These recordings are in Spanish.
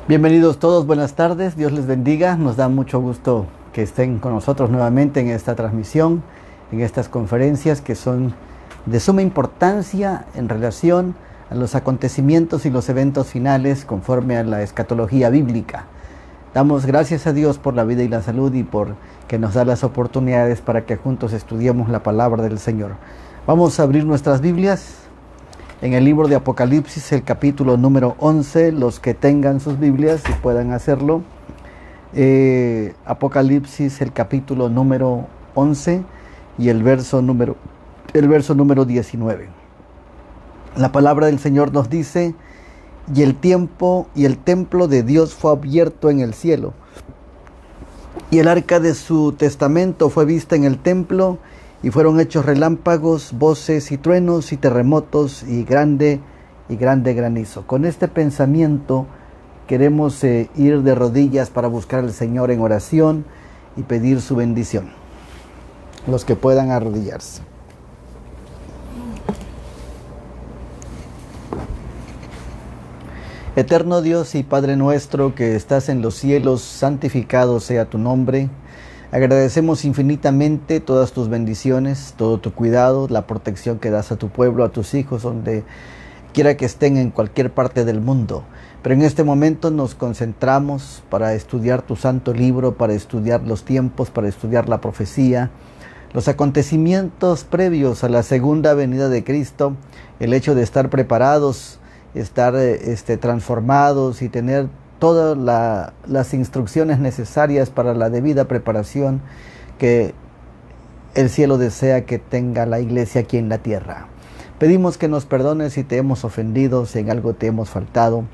Bienvenidos todos, buenas tardes, Dios les bendiga. Nos da mucho gusto que estén con nosotros nuevamente en esta transmisión, en estas conferencias que son de suma importancia en relación a los acontecimientos y los eventos finales conforme a la escatología bíblica. Damos gracias a Dios por la vida y la salud y por que nos da las oportunidades para que juntos estudiemos la palabra del Señor. Vamos a abrir nuestras Biblias en el libro de Apocalipsis, el capítulo número 11, los que tengan sus Biblias y puedan hacerlo. Apocalipsis, el capítulo número 11 y el verso número 19. La palabra del Señor nos dice: y el tiempo y el templo de Dios fue abierto en el cielo, y el arca de su testamento fue vista en el templo, y fueron hechos relámpagos, voces y truenos y terremotos y grande granizo. Con este pensamiento queremos ir de rodillas para buscar al Señor en oración y pedir su bendición. Los que puedan arrodillarse. Eterno Dios y Padre nuestro que estás en los cielos, santificado sea tu nombre. Agradecemos infinitamente todas tus bendiciones, todo tu cuidado, la protección que das a tu pueblo, a tus hijos, donde quiera que estén en cualquier parte del mundo. Pero en este momento nos concentramos para estudiar tu santo libro, para estudiar los tiempos, para estudiar la profecía, los acontecimientos previos a la segunda venida de Cristo, el hecho de estar preparados, estar transformados y tener todas las instrucciones necesarias para la debida preparación que el cielo desea que tenga la iglesia aquí en la tierra. Pedimos que nos perdones si te hemos ofendido, si en algo te hemos faltado.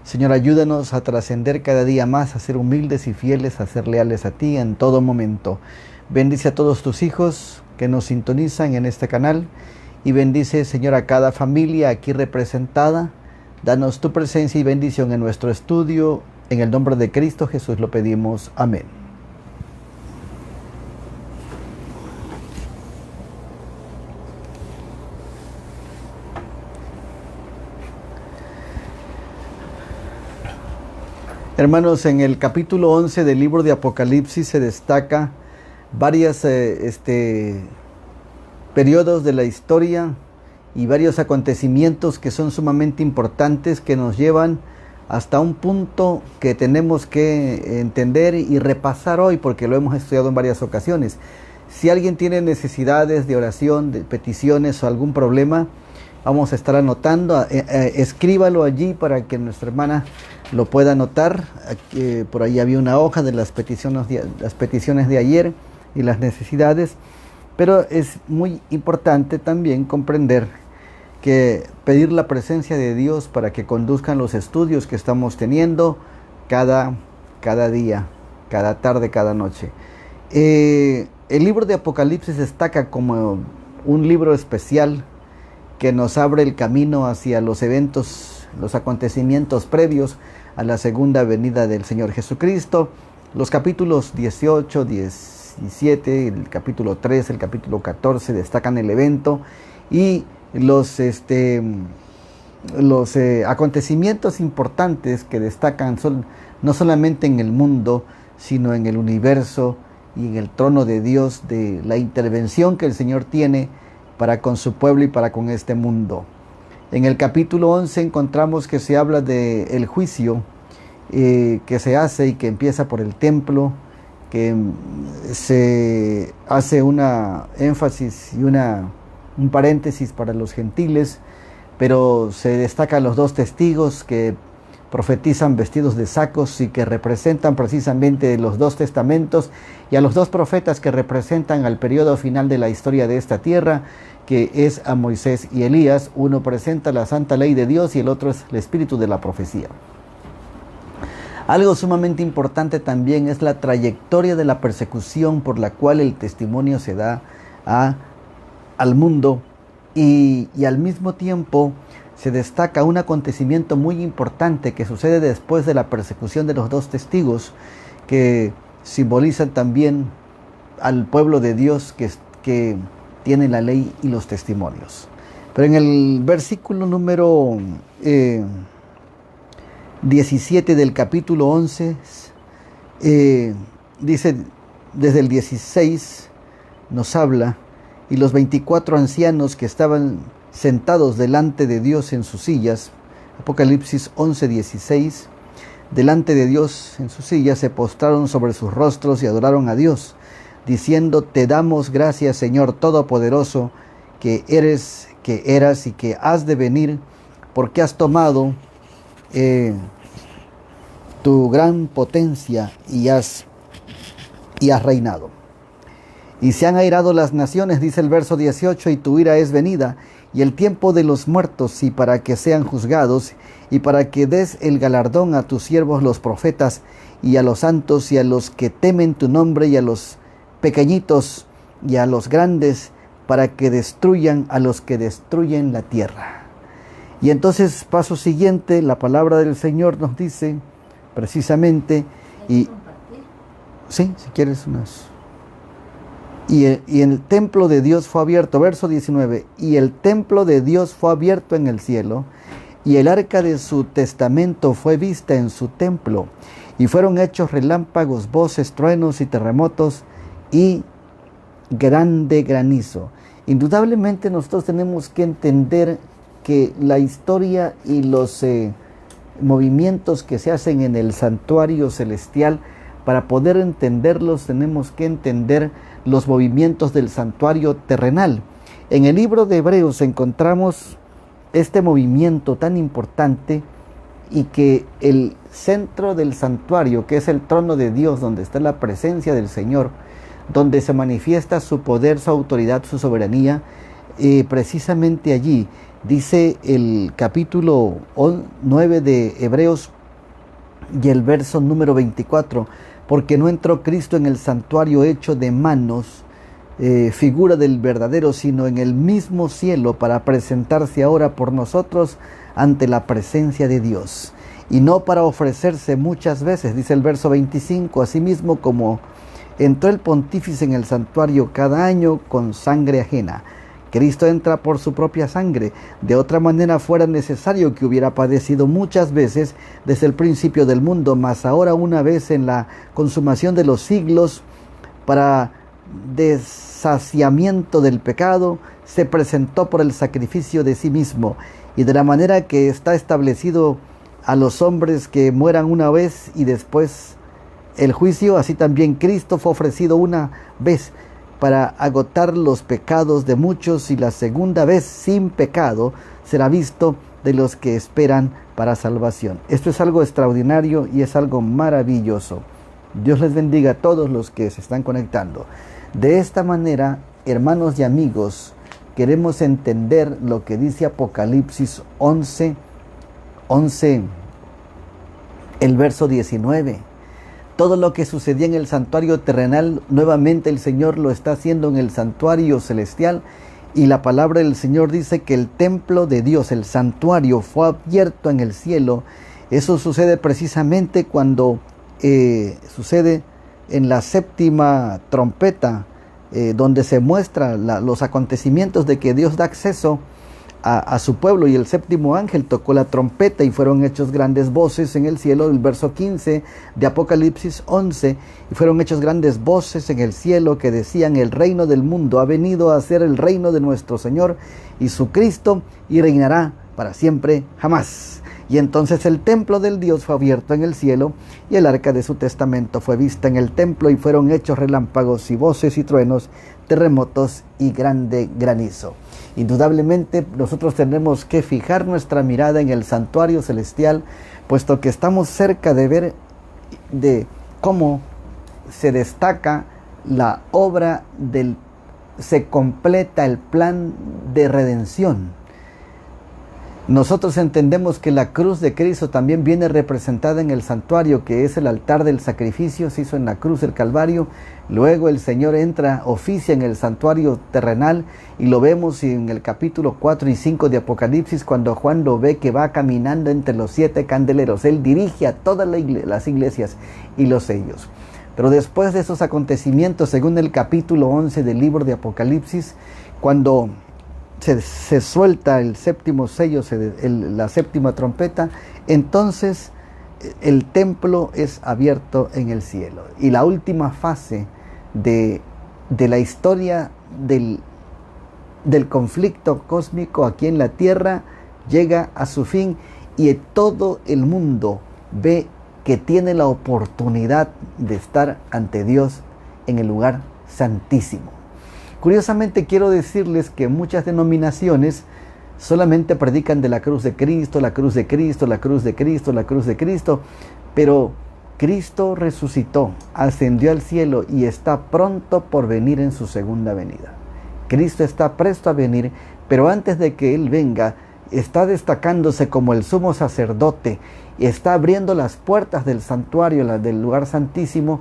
Señor, ayúdanos a trascender cada día más, a ser humildes y fieles, a ser leales a ti en todo momento. Bendice a todos tus hijos que nos sintonizan en este canal y bendice, Señor, a cada familia aquí representada. Danos tu presencia y bendición en nuestro estudio. En el nombre de Cristo Jesús lo pedimos. Amén. Hermanos, en el capítulo 11 del libro de Apocalipsis se destaca varios periodos de la historia y varios acontecimientos que son sumamente importantes, que nos llevan hasta un punto que tenemos que entender y repasar hoy, porque lo hemos estudiado en varias ocasiones. Si alguien tiene necesidades de oración, de peticiones o algún problema, vamos a estar anotando, escríbalo allí para que nuestra hermana lo pueda anotar. Por ahí había una hoja de las peticiones de ayer y las necesidades, pero es muy importante también comprender que pedir la presencia de Dios para que conduzcan los estudios que estamos teniendo cada día, cada tarde, cada noche. el libro de Apocalipsis destaca como un libro especial que nos abre el camino hacia los eventos, los acontecimientos previos a la segunda venida del Señor Jesucristo. Los capítulos 18, 17, el capítulo 3, el capítulo 14 destacan el evento, y los acontecimientos importantes que destacan son no solamente en el mundo, sino en el universo y en el trono de Dios, de la intervención que el Señor tiene para con su pueblo y para con este mundo. En el capítulo 11 encontramos que se habla del juicio que se hace y que empieza por el templo, que se hace una énfasis y un paréntesis para los gentiles, pero se destacan los dos testigos que profetizan vestidos de sacos y que representan precisamente los dos testamentos, y a los dos profetas que representan al periodo final de la historia de esta tierra, que es a Moisés y Elías. Uno presenta la santa ley de Dios y el otro es el espíritu de la profecía. Algo sumamente importante también es la trayectoria de la persecución por la cual el testimonio se da al mundo, y al mismo tiempo se destaca un acontecimiento muy importante que sucede después de la persecución de los dos testigos, que simbolizan también al pueblo de Dios que tiene la ley y los testimonios. Pero en el versículo número 17 del capítulo 11, dice, desde el 16 nos habla: y los 24 ancianos que estaban sentados delante de Dios en sus sillas, Apocalipsis 11:16, delante de Dios en sus sillas, se postraron sobre sus rostros y adoraron a Dios, diciendo: te damos gracias, Señor Todopoderoso, que eres, que eras y que has de venir, porque has tomado tu gran potencia y has reinado. Y se han airado las naciones, dice el verso 18, y tu ira es venida, y el tiempo de los muertos, y para que sean juzgados, y para que des el galardón a tus siervos los profetas, y a los santos, y a los que temen tu nombre, y a los pequeñitos, y a los grandes, para que destruyan a los que destruyen la tierra. Y entonces, paso siguiente, la palabra del Señor nos dice, precisamente, y sí, si quieres unas... Y el templo de Dios fue abierto, verso 19, y el templo de Dios fue abierto en el cielo, y el arca de su testamento fue vista en su templo, y fueron hechos relámpagos, voces, truenos y terremotos, y grande granizo. Indudablemente nosotros tenemos que entender que la historia y los movimientos que se hacen en el santuario celestial, para poder entenderlos tenemos que entender los movimientos del santuario terrenal. En el libro de Hebreos encontramos este movimiento tan importante, y que el centro del santuario, que es el trono de Dios, donde está la presencia del Señor, donde se manifiesta su poder, su autoridad, su soberanía, precisamente allí, dice el capítulo 9 de Hebreos y el verso número 24, porque no entró Cristo en el santuario hecho de manos, figura del verdadero, sino en el mismo cielo, para presentarse ahora por nosotros ante la presencia de Dios, y no para ofrecerse muchas veces, dice el verso 25, asimismo como entró el pontífice en el santuario cada año con sangre ajena. Cristo entra por su propia sangre. De otra manera fuera necesario que hubiera padecido muchas veces desde el principio del mundo, mas ahora una vez en la consumación de los siglos, para dessaciamiento del pecado, se presentó por el sacrificio de sí mismo, y de la manera que está establecido a los hombres que mueran una vez y después el juicio, así también Cristo fue ofrecido una vez para agotar los pecados de muchos, y la segunda vez sin pecado será visto de los que esperan para salvación. Esto es algo extraordinario y es algo maravilloso. Dios les bendiga a todos los que se están conectando. De esta manera, hermanos y amigos, queremos entender lo que dice Apocalipsis 11, el verso 19. Todo lo que sucedía en el santuario terrenal, nuevamente el Señor lo está haciendo en el santuario celestial. Y la palabra del Señor dice que el templo de Dios, el santuario, fue abierto en el cielo. Eso sucede precisamente cuando sucede en la séptima trompeta, donde se muestran los acontecimientos de que Dios da acceso a su pueblo, y el séptimo ángel tocó la trompeta y fueron hechos grandes voces en el cielo, el verso 15 de Apocalipsis 11, y fueron hechos grandes voces en el cielo que decían: el reino del mundo ha venido a ser el reino de nuestro Señor y su Cristo, y reinará para siempre jamás. Y entonces el templo del Dios fue abierto en el cielo, y el arca de su testamento fue vista en el templo, y fueron hechos relámpagos y voces y truenos, terremotos y grande granizo. Indudablemente nosotros tenemos que fijar nuestra mirada en el santuario celestial, puesto que estamos cerca de ver de cómo se destaca la obra se completa el plan de redención. Nosotros entendemos que la cruz de Cristo también viene representada en el santuario, que es el altar del sacrificio, se hizo en la cruz del Calvario. Luego el Señor oficia en el santuario terrenal, y lo vemos en el capítulo 4 y 5 de Apocalipsis, cuando Juan lo ve que va caminando entre los 7 candeleros. Él dirige a todas las iglesias y los sellos. Pero después de esos acontecimientos, según el capítulo 11 del libro de Apocalipsis, cuando se suelta el séptimo sello, la séptima trompeta, entonces el templo es abierto en el cielo. Y la última fase de la historia del conflicto cósmico aquí en la tierra llega a su fin, y todo el mundo ve que tiene la oportunidad de estar ante Dios en el lugar santísimo. Curiosamente, quiero decirles que muchas denominaciones solamente predican de la cruz de Cristo, la cruz de Cristo, la cruz de Cristo, la cruz de Cristo, pero Cristo resucitó, ascendió al cielo y está pronto por venir en su segunda venida. Cristo está presto a venir, pero antes de que Él venga, está destacándose como el sumo sacerdote y está abriendo las puertas del santuario, del lugar santísimo,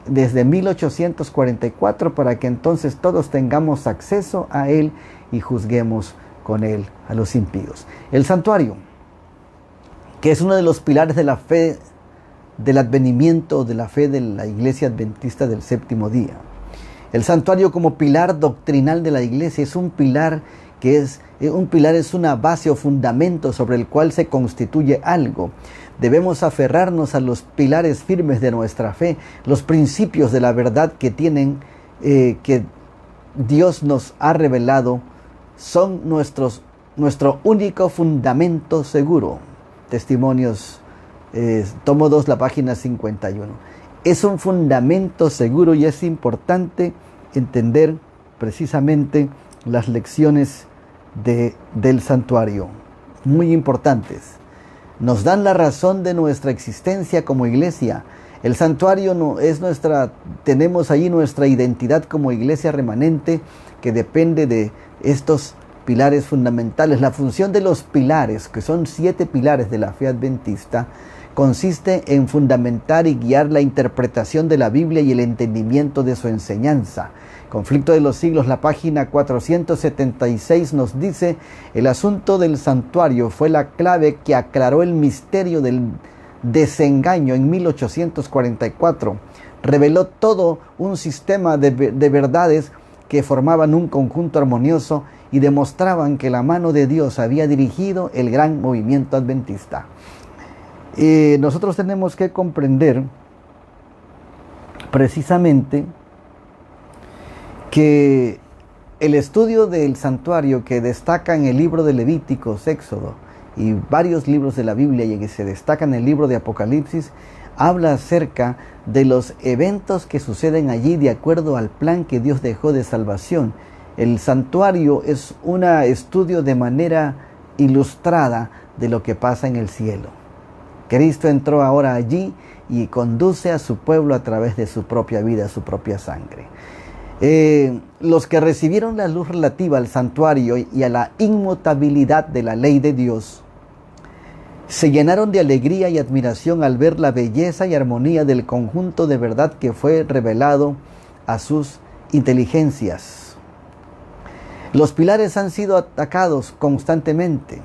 desde 1844, para que entonces todos tengamos acceso a Él y juzguemos con Él a los impíos. El santuario, que es uno de los pilares de la fe, del advenimiento de la fe de la Iglesia Adventista del Séptimo Día. El santuario, como pilar doctrinal de la Iglesia, es un pilar es una base o fundamento sobre el cual se constituye algo. Debemos aferrarnos a los pilares firmes de nuestra fe, los principios de la verdad que Dios nos ha revelado, son nuestro único fundamento seguro. Testimonios, tomo 2, la página 51. Es un fundamento seguro, y es importante entender precisamente las lecciones del santuario, muy importantes. Nos dan la razón de nuestra existencia como iglesia. El santuario tenemos allí nuestra identidad como iglesia remanente, que depende de estos pilares fundamentales. La función de los pilares, que son 7 pilares de la fe adventista, consiste en fundamentar y guiar la interpretación de la Biblia y el entendimiento de su enseñanza. Conflicto de los Siglos, la página 476 nos dice: el asunto del santuario fue la clave que aclaró el misterio del desengaño en 1844. Reveló todo un sistema de verdades que formaban un conjunto armonioso y demostraban que la mano de Dios había dirigido el gran movimiento adventista. Nosotros tenemos que comprender precisamente que el estudio del santuario, que destaca en el libro de Levíticos, Éxodo y varios libros de la Biblia, y que se destaca en el libro de Apocalipsis, habla acerca de los eventos que suceden allí de acuerdo al plan que Dios dejó de salvación. El santuario es un estudio de manera ilustrada de lo que pasa en el cielo. Cristo entró ahora allí y conduce a su pueblo a través de su propia vida, su propia sangre. Los que recibieron la luz relativa al santuario y a la inmutabilidad de la ley de Dios Se llenaron de alegría y admiración al ver la belleza y armonía del conjunto de verdad que fue revelado a sus inteligencias. Los pilares han sido atacados constantemente.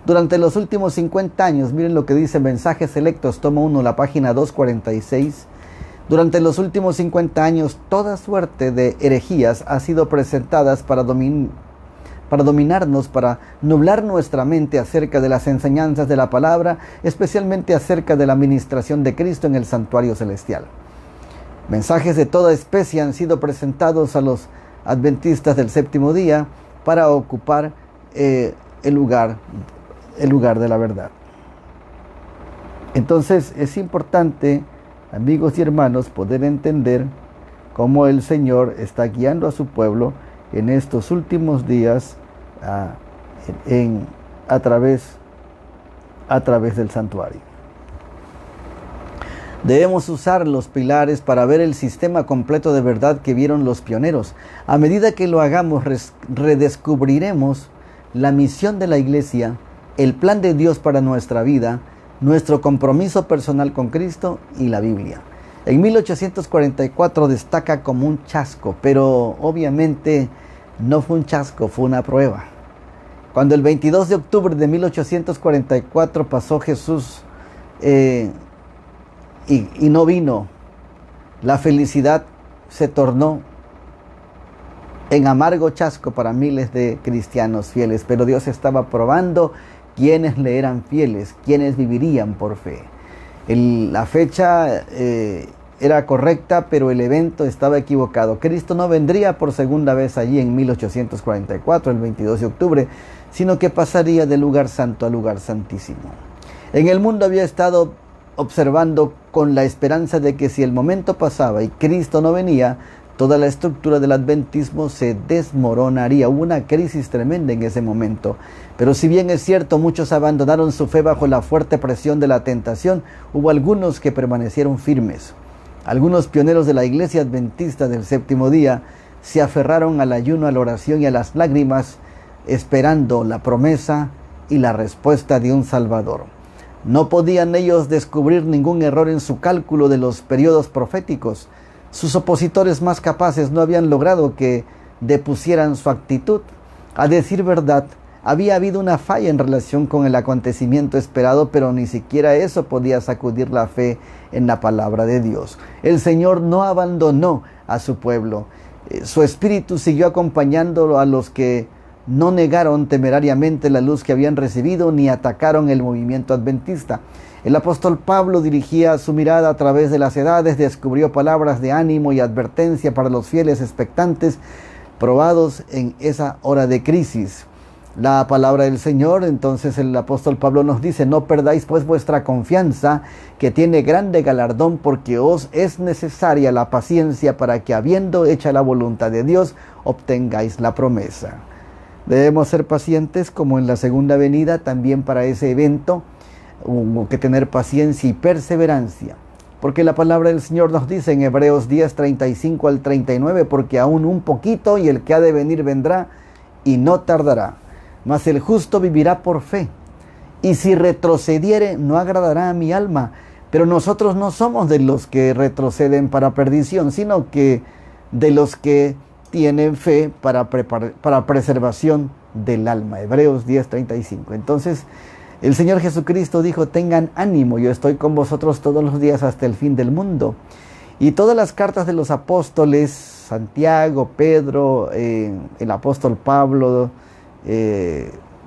Durante los últimos 50 años, miren lo que dice Mensajes Selectos, tomo 1, la página 246. Durante los últimos 50 años, toda suerte de herejías ha sido presentadas para dominarnos, para nublar nuestra mente acerca de las enseñanzas de la palabra, especialmente acerca de la ministración de Cristo en el santuario celestial. Mensajes de toda especie han sido presentados a los adventistas del séptimo día para ocupar el lugar de la verdad. Entonces es importante, amigos y hermanos, poder entender cómo el Señor está guiando a su pueblo en estos últimos días a través del santuario. Debemos usar los pilares para ver el sistema completo de verdad que vieron los pioneros. A medida que lo hagamos, redescubriremos la misión de la iglesia, el plan de Dios para nuestra vida, nuestro compromiso personal con Cristo y la Biblia. En 1844 destaca como un chasco, pero obviamente no fue un chasco, fue una prueba. Cuando el 22 de octubre de 1844 pasó Jesús y no vino, la felicidad se tornó en amargo chasco para miles de cristianos fieles, pero Dios estaba probando quiénes le eran fieles, quiénes vivirían por fe. La fecha era correcta, pero el evento estaba equivocado. Cristo no vendría por segunda vez allí en 1844, el 22 de octubre, sino que pasaría del lugar santo al lugar santísimo. En el mundo había estado observando con la esperanza de que si el momento pasaba y Cristo no venía, toda la estructura del adventismo se desmoronaría. Hubo una crisis tremenda en ese momento. Pero si bien es cierto, muchos abandonaron su fe bajo la fuerte presión de la tentación, hubo algunos que permanecieron firmes. Algunos pioneros de la iglesia adventista del séptimo día se aferraron al ayuno, a la oración y a las lágrimas, esperando la promesa y la respuesta de un Salvador. No podían ellos descubrir ningún error en su cálculo de los periodos proféticos. Sus opositores más capaces no habían logrado que depusieran su actitud. A decir verdad, había habido una falla en relación con el acontecimiento esperado, pero ni siquiera eso podía sacudir la fe en la palabra de Dios. El Señor no abandonó a su pueblo. Su espíritu siguió acompañándolo a los que no negaron temerariamente la luz que habían recibido ni atacaron el movimiento adventista. El apóstol Pablo dirigía su mirada a través de las edades, descubrió palabras de ánimo y advertencia para los fieles expectantes, probados en esa hora de crisis. La palabra del Señor, entonces el apóstol Pablo nos dice: no perdáis pues vuestra confianza, que tiene grande galardón, porque os es necesaria la paciencia para que, habiendo hecha la voluntad de Dios, obtengáis la promesa. Debemos ser pacientes como en la segunda venida. También para ese evento hubo que tener paciencia y perseverancia, porque la palabra del Señor nos dice en Hebreos 10, 35 al 39, porque aún un poquito y el que ha de venir vendrá y no tardará, mas el justo vivirá por fe, y si retrocediere no agradará a mi alma. Pero nosotros no somos de los que retroceden para perdición, sino que de los que tienen fe para preservación del alma. Hebreos 10, 35. Entonces el Señor Jesucristo dijo: tengan ánimo, yo estoy con vosotros todos los días hasta el fin del mundo. Y todas las cartas de los apóstoles, Santiago, Pedro, el apóstol Pablo,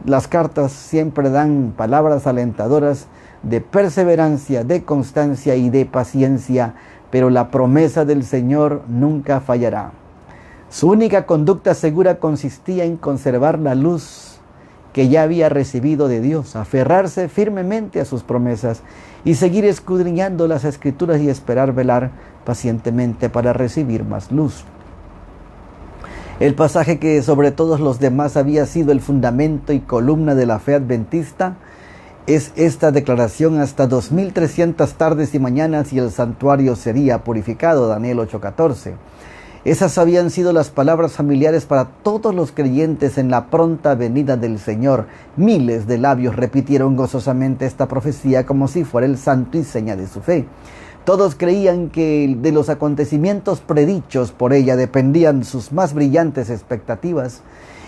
las cartas siempre dan palabras alentadoras de perseverancia, de constancia y de paciencia, pero la promesa del Señor nunca fallará. Su única conducta segura consistía en conservar la luz que ya había recibido de Dios, aferrarse firmemente a sus promesas y seguir escudriñando las Escrituras y esperar velar pacientemente para recibir más luz. El pasaje que sobre todos los demás había sido el fundamento y columna de la fe adventista es esta declaración: hasta 2300 tardes y mañanas y el santuario sería purificado, Daniel 8:14. Esas habían sido las palabras familiares para todos los creyentes en la pronta venida del Señor. Miles de labios repitieron gozosamente esta profecía como si fuera el santo y seña de su fe. Todos creían que de los acontecimientos predichos por ella dependían sus más brillantes expectativas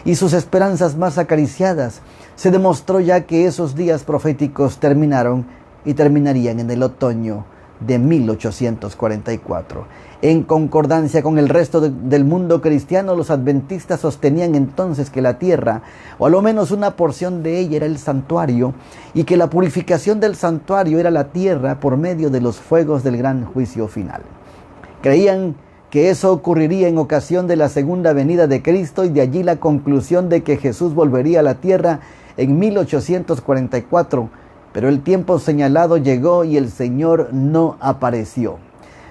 y sus esperanzas más acariciadas. Se demostró ya que esos días proféticos terminaron y terminarían en el otoño de 1844. En concordancia con el resto del mundo cristiano, los adventistas sostenían entonces que la tierra, o a lo menos una porción de ella, era el santuario, y que la purificación del santuario era la tierra por medio de los fuegos del gran juicio final. Creían que eso ocurriría en ocasión de la segunda venida de Cristo, y de allí la conclusión de que Jesús volvería a la tierra en 1844, pero el tiempo señalado llegó y el Señor no apareció.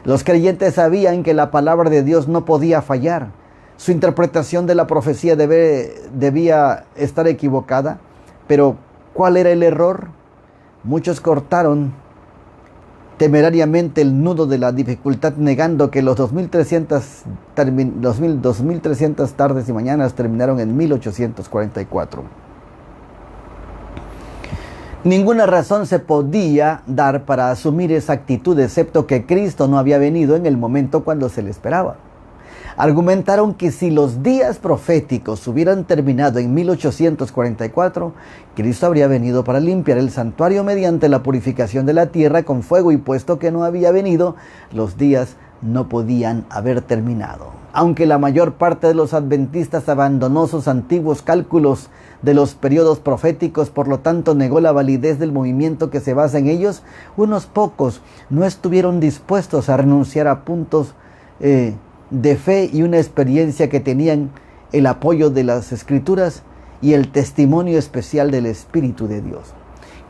Los creyentes sabían que la palabra de Dios no podía fallar. Su interpretación de la profecía debía estar equivocada, pero ¿cuál era el error? Muchos cortaron temerariamente el nudo de la dificultad, negando que los 2300 tardes y mañanas terminaron en 1844. Ninguna razón se podía dar para asumir esa actitud, excepto que Cristo no había venido en el momento cuando se le esperaba. Argumentaron que si los días proféticos hubieran terminado en 1844, Cristo habría venido para limpiar el santuario mediante la purificación de la tierra con fuego, y puesto que no había venido, los días no podían haber terminado. Aunque la mayor parte de los adventistas abandonó sus antiguos cálculos de los periodos proféticos, por lo tanto negó la validez del movimiento que se basa en ellos, unos pocos no estuvieron dispuestos a renunciar a puntos de fe y una experiencia que tenían el apoyo de las Escrituras y el testimonio especial del Espíritu de Dios.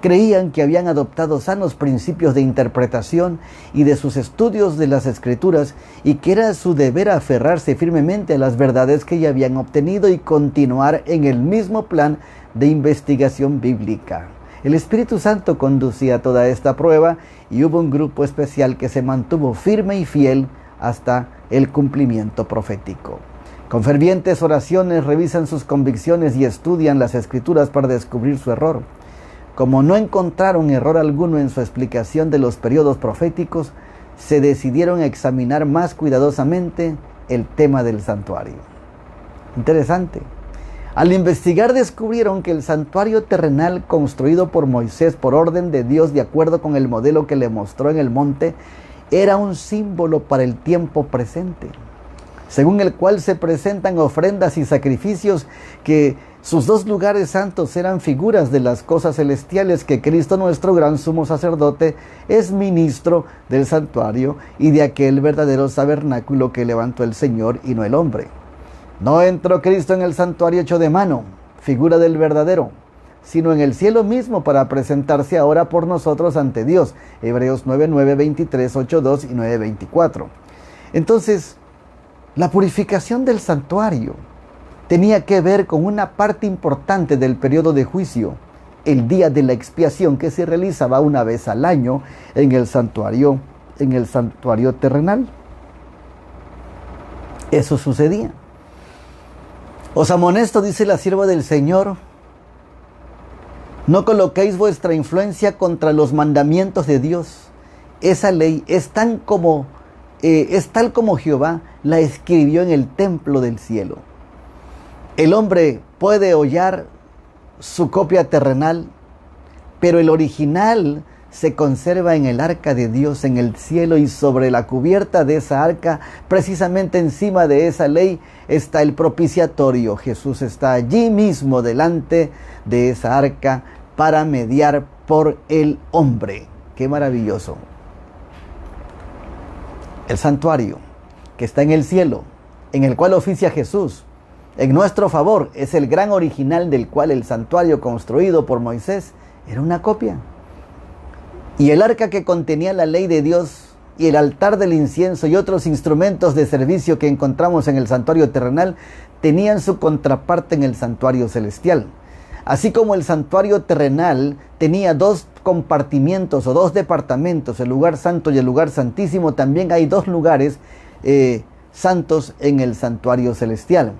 Creían que habían adoptado sanos principios de interpretación y de sus estudios de las Escrituras, y que era su deber aferrarse firmemente a las verdades que ya habían obtenido y continuar en el mismo plan de investigación bíblica. El Espíritu Santo conducía toda esta prueba, y hubo un grupo especial que se mantuvo firme y fiel hasta el cumplimiento profético. Con fervientes oraciones revisan sus convicciones y estudian las Escrituras para descubrir su error. Como no encontraron error alguno en su explicación de los periodos proféticos, se decidieron a examinar más cuidadosamente el tema del santuario. Interesante. Al investigar descubrieron que el santuario terrenal construido por Moisés por orden de Dios, de acuerdo con el modelo que le mostró en el monte, era un símbolo para el tiempo presente, según el cual se presentan ofrendas y sacrificios, que sus dos lugares santos eran figuras de las cosas celestiales, que Cristo, nuestro gran sumo sacerdote, es ministro del santuario y de aquel verdadero tabernáculo que levantó el Señor y no el hombre. No entró Cristo en el santuario hecho de mano, figura del verdadero, sino en el cielo mismo, para presentarse ahora por nosotros ante Dios. Hebreos 9:9, 23, 8:2 y 9:24. Entonces, la purificación del santuario tenía que ver con una parte importante del periodo de juicio, el día de la expiación, que se realizaba una vez al año en el santuario terrenal. Eso sucedía. Os amonesto, dice la sierva del Señor, no coloquéis vuestra influencia contra los mandamientos de Dios. Esa ley es tal como Jehová la escribió en el templo del cielo. El hombre puede hollar su copia terrenal, pero el original se conserva en el arca de Dios en el cielo, y sobre la cubierta de esa arca, precisamente encima de esa ley, está el propiciatorio. Jesús está allí mismo delante de esa arca para mediar por el hombre. ¡Qué maravilloso! El santuario que está en el cielo, en el cual oficia Jesús en nuestro favor, es el gran original del cual el santuario construido por Moisés era una copia. Y el arca que contenía la ley de Dios y el altar del incienso y otros instrumentos de servicio que encontramos en el santuario terrenal tenían su contraparte en el santuario celestial. Así como el santuario terrenal tenía dos compartimientos o dos departamentos, el lugar santo y el lugar santísimo, también hay dos lugares santos en el santuario celestial.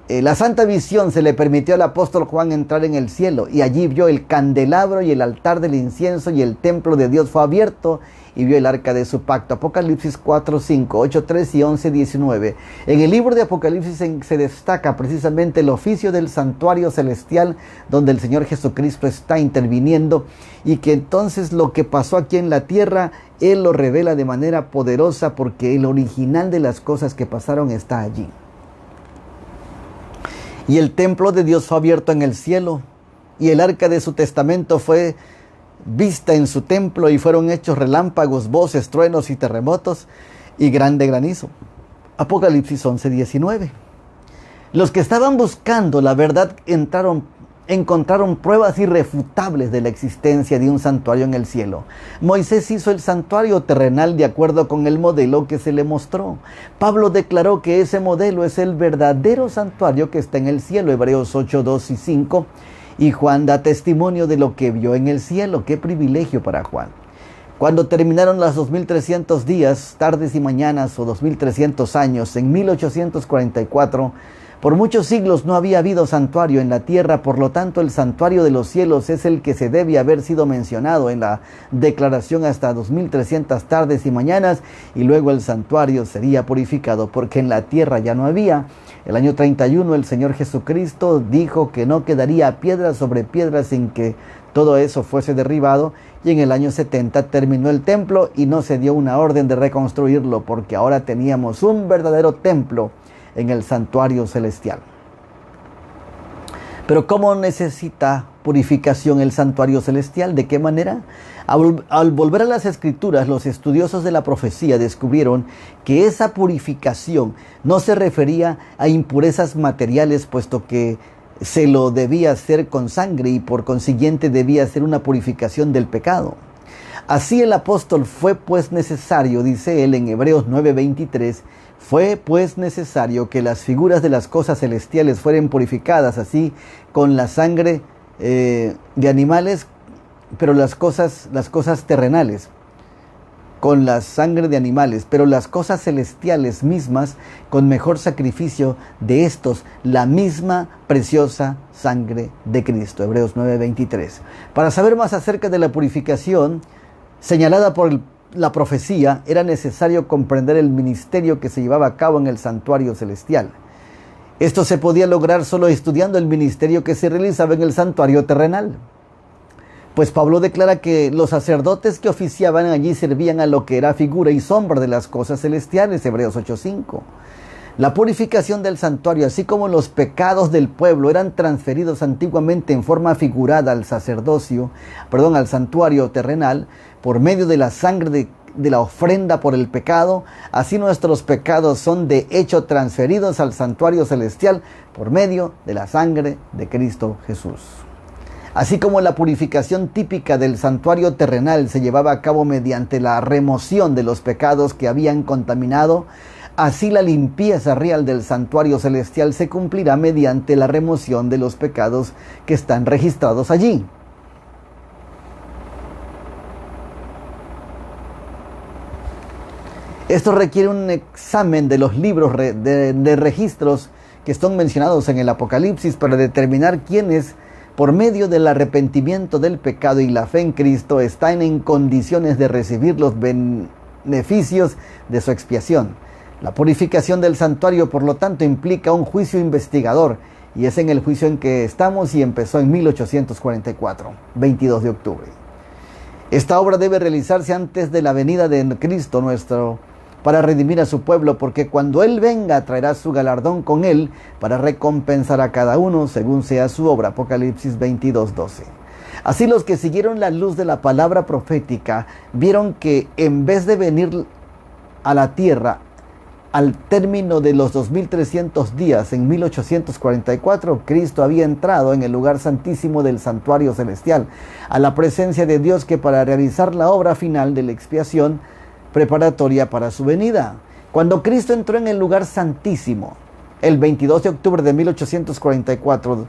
La santa visión se le permitió al apóstol Juan entrar en el cielo y allí vio el candelabro y el altar del incienso y el templo de Dios fue abierto y vio el arca de su pacto. Apocalipsis 4, 5, 8, 3 y 11, 19. En el libro de Apocalipsis se destaca precisamente el oficio del santuario celestial donde el Señor Jesucristo está interviniendo y que entonces lo que pasó aquí en la tierra Él lo revela de manera poderosa porque el original de las cosas que pasaron está allí. Y el templo de Dios fue abierto en el cielo, y el arca de su testamento fue vista en su templo, y fueron hechos relámpagos, voces, truenos y terremotos, y grande granizo. Apocalipsis 11, 19. Los que estaban buscando la verdad encontraron pruebas irrefutables de la existencia de un santuario en el cielo. Moisés hizo el santuario terrenal de acuerdo con el modelo que se le mostró. Pablo declaró que ese modelo es el verdadero santuario que está en el cielo, Hebreos 8, 2 y 5. Y Juan da testimonio de lo que vio en el cielo. ¡Qué privilegio para Juan! Cuando terminaron los 2300 días, tardes y mañanas, o 2300 años, en 1844, por muchos siglos no había habido santuario en la tierra, por lo tanto el santuario de los cielos es el que se debe haber sido mencionado en la declaración hasta 2300 tardes y mañanas, y luego el santuario sería purificado, porque en la tierra ya no había. El año 31 el Señor Jesucristo dijo que no quedaría piedra sobre piedra sin que todo eso fuese derribado, y en el año 70 terminó el templo y no se dio una orden de reconstruirlo, porque ahora teníamos un verdadero templo en el santuario celestial. Pero ¿cómo necesita purificación el santuario celestial? ¿De qué manera? Al volver a las Escrituras, los estudiosos de la profecía descubrieron que esa purificación no se refería a impurezas materiales, puesto que se lo debía hacer con sangre y por consiguiente debía ser una purificación del pecado. Así el apóstol fue pues necesario, dice él en Hebreos 9:23, fue pues necesario que las figuras de las cosas celestiales fueran purificadas así con la sangre de animales, pero las cosas terrenales, con la sangre de animales, pero las cosas celestiales mismas con mejor sacrificio de estos, la misma preciosa sangre de Cristo. Hebreos 9:23. Para saber más acerca de la purificación señalada por la profecía, era necesario comprender el ministerio que se llevaba a cabo en el santuario celestial. Esto se podía lograr solo estudiando el ministerio que se realizaba en el santuario terrenal. Pues Pablo declara que los sacerdotes que oficiaban allí servían a lo que era figura y sombra de las cosas celestiales, Hebreos 8:5. La purificación del santuario, así como los pecados del pueblo, eran transferidos antiguamente en forma figurada al santuario terrenal, por medio de la sangre de la ofrenda por el pecado. Así nuestros pecados son de hecho transferidos al santuario celestial por medio de la sangre de Cristo Jesús. Así como la purificación típica del santuario terrenal se llevaba a cabo mediante la remoción de los pecados que habían contaminado, así la limpieza real del santuario celestial se cumplirá mediante la remoción de los pecados que están registrados allí. Esto requiere un examen de los libros de registros que están mencionados en el Apocalipsis para determinar quiénes, por medio del arrepentimiento del pecado y la fe en Cristo, están en condiciones de recibir los beneficios de su expiación. La purificación del santuario, por lo tanto, implica un juicio investigador, y es en el juicio en que estamos y empezó en 1844, 22 de octubre. Esta obra debe realizarse antes de la venida de Cristo nuestro, para redimir a su pueblo, porque cuando Él venga traerá su galardón con Él para recompensar a cada uno según sea su obra. Apocalipsis 22:12. Así los que siguieron la luz de la palabra profética vieron que en vez de venir a la tierra al término de los 2300 días en 1844, Cristo había entrado en el lugar santísimo del santuario celestial, a la presencia de Dios, que para realizar la obra final de la expiación preparatoria para su venida. Cuando Cristo entró en el lugar santísimo, el 22 de octubre de 1844,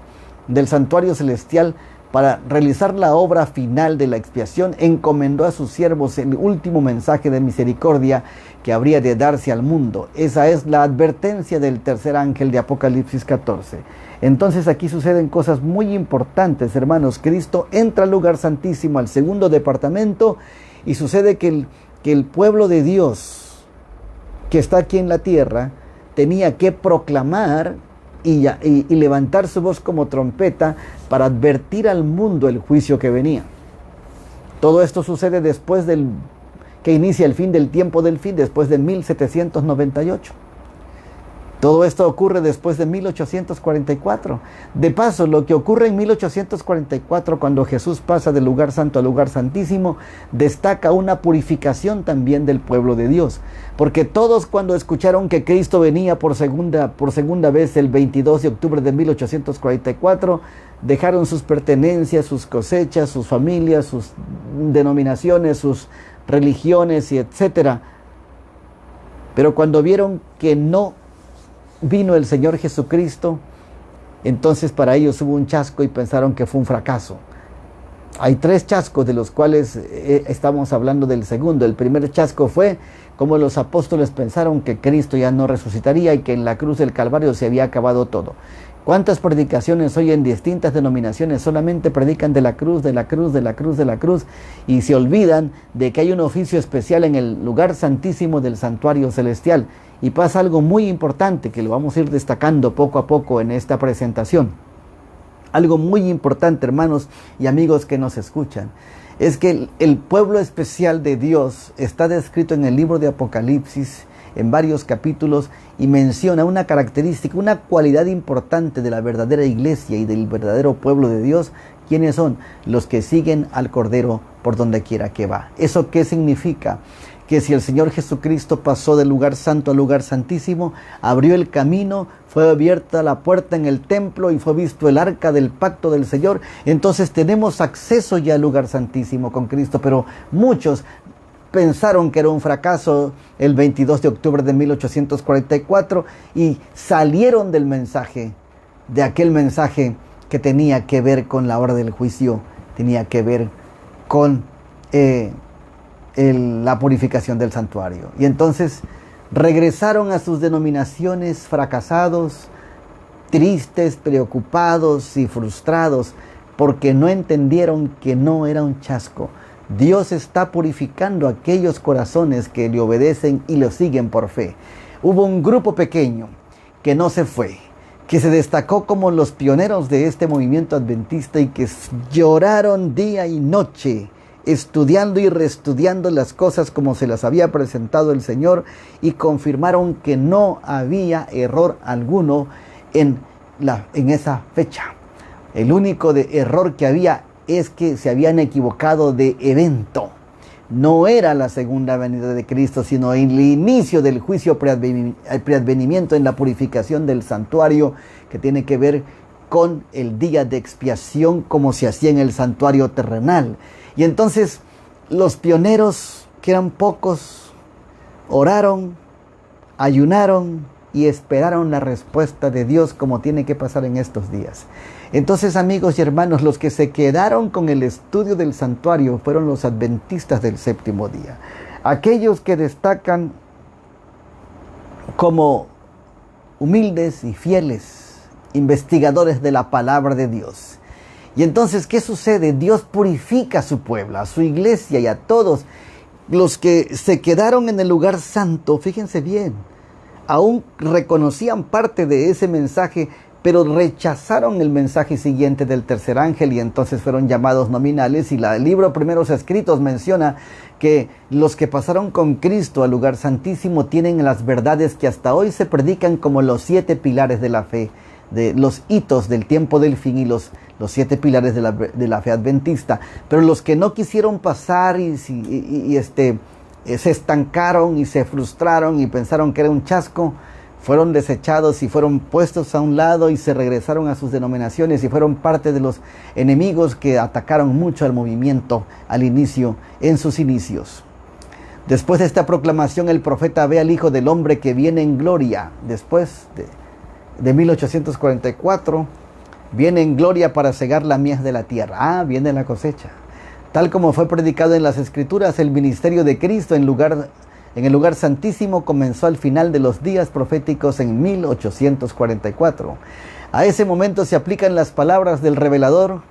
del santuario celestial, para realizar la obra final de la expiación, encomendó a sus siervos el último mensaje de misericordia que habría de darse al mundo. Esa es la advertencia del tercer ángel de Apocalipsis 14. Entonces aquí suceden cosas muy importantes, hermanos. Cristo entra al lugar santísimo, al segundo departamento, y sucede que el pueblo de Dios que está aquí en la tierra tenía que proclamar y levantar su voz como trompeta para advertir al mundo el juicio que venía. Todo esto sucede después que inicia el fin del tiempo del fin, después de 1798. Todo esto ocurre después de 1844. De paso, lo que ocurre en 1844, cuando Jesús pasa del lugar santo al lugar santísimo, destaca una purificación también del pueblo de Dios. Porque todos, cuando escucharon que Cristo venía por segunda vez el 22 de octubre de 1844, dejaron sus pertenencias, sus cosechas, sus familias, sus denominaciones, sus religiones y etcétera. Pero cuando vieron que no vino el Señor Jesucristo, entonces para ellos hubo un chasco y pensaron que fue un fracaso. Hay 3 chascos, de los cuales estamos hablando del segundo. El primer chasco fue como los apóstoles pensaron que Cristo ya no resucitaría y que en la cruz del Calvario se había acabado todo. ¿Cuántas predicaciones hoy en distintas denominaciones solamente predican de la cruz, de la cruz, de la cruz, de la cruz, y se olvidan de que hay un oficio especial en el lugar santísimo del santuario celestial? Y pasa algo muy importante que lo vamos a ir destacando poco a poco en esta presentación. Algo muy importante, hermanos y amigos que nos escuchan, es que el pueblo especial de Dios está descrito en el libro de Apocalipsis en varios capítulos y menciona una característica, una cualidad importante de la verdadera iglesia y del verdadero pueblo de Dios. ¿Quiénes son? Los que siguen al Cordero por donde quiera que va. ¿Eso qué significa? Que si el Señor Jesucristo pasó del lugar santo al lugar santísimo, abrió el camino, fue abierta la puerta en el templo y fue visto el arca del pacto del Señor, entonces tenemos acceso ya al lugar santísimo con Cristo. Pero muchos pensaron que era un fracaso el 22 de octubre de 1844 y salieron del mensaje, de aquel mensaje que tenía que ver con la hora del juicio, tenía que ver con la purificación del santuario. Y entonces regresaron a sus denominaciones fracasados, tristes, preocupados y frustrados, porque no entendieron que no era un chasco. Dios está purificando aquellos corazones que le obedecen y lo siguen por fe. Hubo un grupo pequeño que no se fue, que se destacó como los pioneros de este movimiento adventista y que lloraron día y noche, estudiando y reestudiando las cosas como se las había presentado el Señor, y confirmaron que no había error alguno en esa fecha. El único error que había es que se habían equivocado de evento. No era la segunda venida de Cristo, sino el inicio del juicio preadvenimiento en la purificación del santuario, que tiene que ver con el día de expiación como se hacía en el santuario terrenal. Y entonces los pioneros, que eran pocos, oraron, ayunaron y esperaron la respuesta de Dios, como tiene que pasar en estos días. Entonces, amigos y hermanos, los que se quedaron con el estudio del santuario fueron los adventistas del séptimo día. Aquellos que destacan como humildes y fieles investigadores de la palabra de Dios. Y entonces, ¿qué sucede? Dios purifica a su pueblo, a su iglesia y a todos los que se quedaron en el lugar santo. Fíjense bien, aún reconocían parte de ese mensaje, pero rechazaron el mensaje siguiente del tercer ángel y entonces fueron llamados nominales. Y el libro Primeros Escritos menciona que los que pasaron con Cristo al lugar santísimo tienen las verdades que hasta hoy se predican como los 7 pilares de la fe, de los hitos del tiempo del fin y los 7 pilares de la fe adventista. Pero los que no quisieron pasar se estancaron y se frustraron y pensaron que era un chasco, fueron desechados y fueron puestos a un lado y se regresaron a sus denominaciones y fueron parte de los enemigos que atacaron mucho al movimiento al inicio, en sus inicios. Después de esta proclamación, el profeta ve al Hijo del Hombre que viene en gloria. Después de 1844, viene en gloria para cegar la mies de la tierra. Ah, viene la cosecha. Tal como fue predicado en las Escrituras, el ministerio de Cristo en el lugar santísimo comenzó al final de los días proféticos en 1844. A ese momento se aplican las palabras del revelador.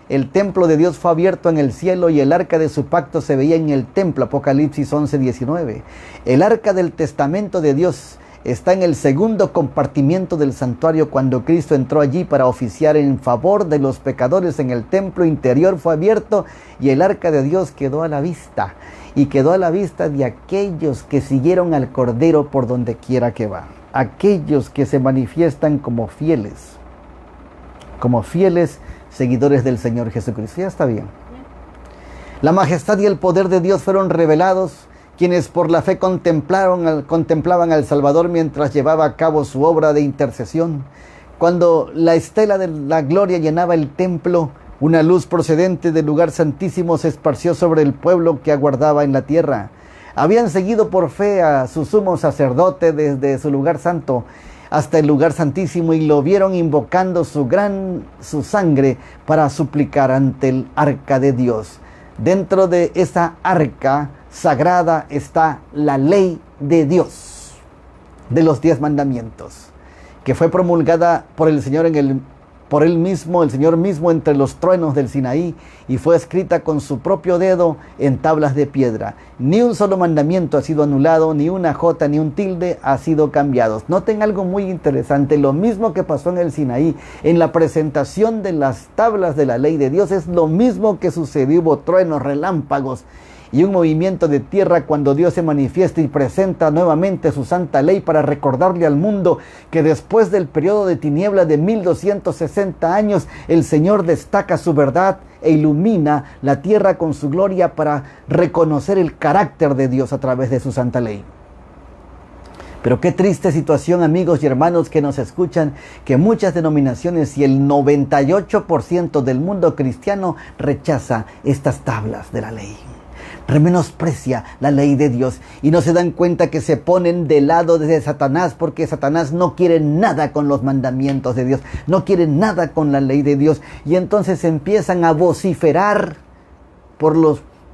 El templo de Dios fue abierto en el cielo y el arca de su pacto se veía en el templo. Apocalipsis 11:19. El arca del testamento de Dios está en el segundo compartimiento del santuario. Cuando Cristo entró allí para oficiar en favor de los pecadores en el templo interior fue abierto y el arca de Dios quedó a la vista. Y quedó a la vista de aquellos que siguieron al Cordero por donde quiera que va. Aquellos que se manifiestan como fieles seguidores del Señor Jesucristo. Ya está bien. La majestad y el poder de Dios fueron revelados. Quienes por la fe contemplaban al Salvador mientras llevaba a cabo su obra de intercesión. Cuando la estela de la gloria llenaba el templo, una luz procedente del lugar santísimo se esparció sobre el pueblo que aguardaba en la tierra. Habían seguido por fe a su sumo sacerdote desde su lugar santo hasta el lugar santísimo y lo vieron invocando su sangre para suplicar ante el arca de Dios. Dentro de esa arca sagrada está la ley de Dios, de los 10 mandamientos, que fue promulgada por el Señor el Señor mismo entre los truenos del Sinaí, y fue escrita con su propio dedo en tablas de piedra. Ni un solo mandamiento ha sido anulado, ni una jota ni un tilde ha sido cambiados. Noten algo muy interesante, lo mismo que pasó en el Sinaí, en la presentación de las tablas de la ley de Dios, es lo mismo que sucedió. Hubo truenos, relámpagos y un movimiento de tierra cuando Dios se manifiesta y presenta nuevamente su santa ley para recordarle al mundo que después del periodo de tinieblas de 1260 años, el Señor destaca su verdad e ilumina la tierra con su gloria para reconocer el carácter de Dios a través de su santa ley. Pero qué triste situación, amigos y hermanos que nos escuchan, que muchas denominaciones y el 98% del mundo cristiano rechaza estas tablas de la ley. Menosprecia la ley de Dios y no se dan cuenta que se ponen del lado de Satanás, porque Satanás no quiere nada con los mandamientos de Dios, no quiere nada con la ley de Dios, y entonces empiezan a vociferar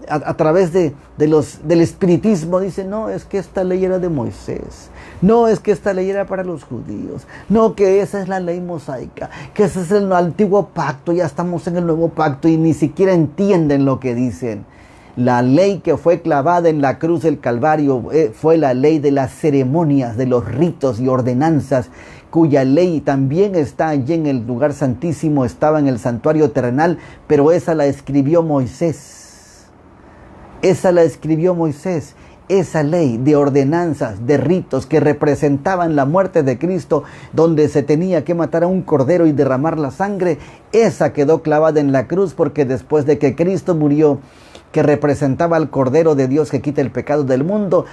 a través del espiritismo. Dicen: no, es que esta ley era de Moisés, no, es que esta ley era para los judíos, no, que esa es la ley mosaica, que ese es el antiguo pacto, ya estamos en el nuevo pacto, y ni siquiera entienden lo que dicen. La ley que fue clavada en la cruz del Calvario fue la ley de las ceremonias, de los ritos y ordenanzas, cuya ley también está allí en el lugar santísimo, estaba en el santuario terrenal, pero esa la escribió Moisés. Esa la escribió Moisés. Esa ley de ordenanzas, de ritos que representaban la muerte de Cristo, donde se tenía que matar a un cordero y derramar la sangre, esa quedó clavada en la cruz, porque después de que Cristo murió, que representaba al Cordero de Dios que quita el pecado del mundo,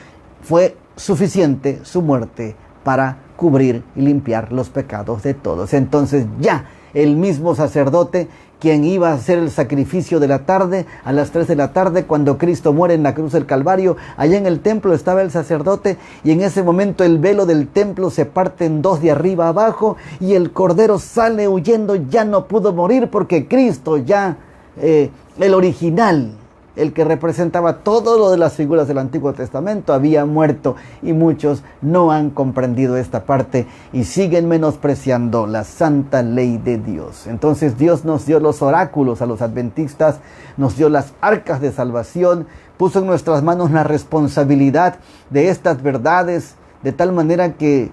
fue suficiente su muerte para cubrir y limpiar los pecados de todos. Entonces ya el mismo sacerdote, quien iba a hacer el sacrificio de la tarde, a las 3 de la tarde, cuando Cristo muere en la cruz del Calvario, allá en el templo estaba el sacerdote, y en ese momento el velo del templo se parte en dos de arriba abajo, y el Cordero sale huyendo. Ya no pudo morir, porque Cristo ya, el original, el que representaba todo lo de las figuras del Antiguo Testamento, había muerto, y muchos no han comprendido esta parte y siguen menospreciando la santa ley de Dios. Entonces Dios nos dio los oráculos a los adventistas, nos dio las arcas de salvación, puso en nuestras manos la responsabilidad de estas verdades, de tal manera que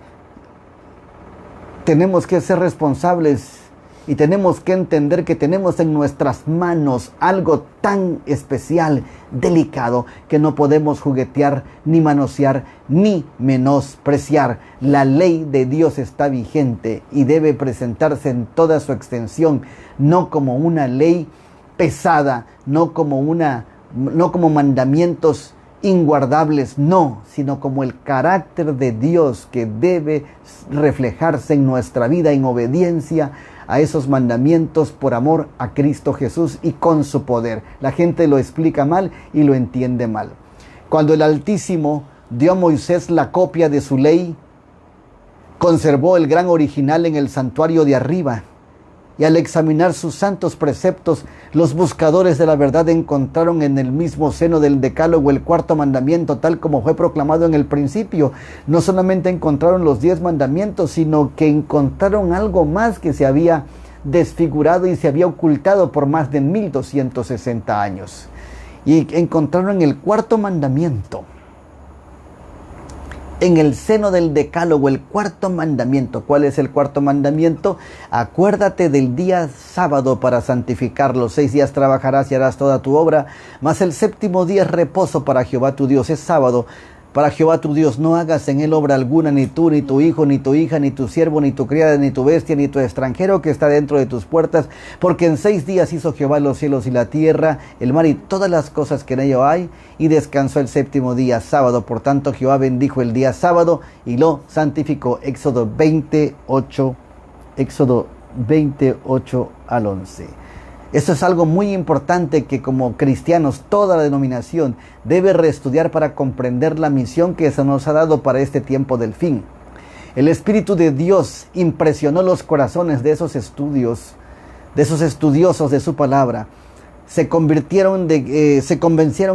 tenemos que ser responsables. Y tenemos que entender que tenemos en nuestras manos algo tan especial, delicado, que no podemos juguetear, ni manosear, ni menospreciar. La ley de Dios está vigente y debe presentarse en toda su extensión, no como una ley pesada, no como mandamientos inguardables, no, sino como el carácter de Dios que debe reflejarse en nuestra vida en obediencia a esos mandamientos por amor a Cristo Jesús y con su poder. La gente lo explica mal y lo entiende mal. Cuando el Altísimo dio a Moisés la copia de su ley, conservó el gran original en el santuario de arriba, Y al examinar sus santos preceptos, los buscadores de la verdad encontraron en el mismo seno del Decálogo el cuarto mandamiento, tal como fue proclamado en el principio. No solamente encontraron los 10 mandamientos, sino que encontraron algo más que se había desfigurado y se había ocultado por más de 1260 años. Y encontraron el cuarto mandamiento en el seno del Decálogo, el cuarto mandamiento. ¿Cuál es el cuarto mandamiento? Acuérdate del día sábado para santificarlo. 6 días trabajarás y harás toda tu obra, mas el séptimo día es reposo para Jehová tu Dios. Es sábado para Jehová tu Dios. No hagas en él obra alguna, ni tú, ni tu hijo, ni tu hija, ni tu siervo, ni tu criada, ni tu bestia, ni tu extranjero que está dentro de tus puertas. Porque en 6 días hizo Jehová los cielos y la tierra, el mar y todas las cosas que en ello hay, y descansó el séptimo día, sábado. Por tanto, Jehová bendijo el día sábado y lo santificó. Éxodo 28 al 11. Esto es algo muy importante que como cristianos, toda la denominación debe reestudiar para comprender la misión que se nos ha dado para este tiempo del fin. El Espíritu de Dios impresionó los corazones de esos estudiosos de su palabra. Se convencieron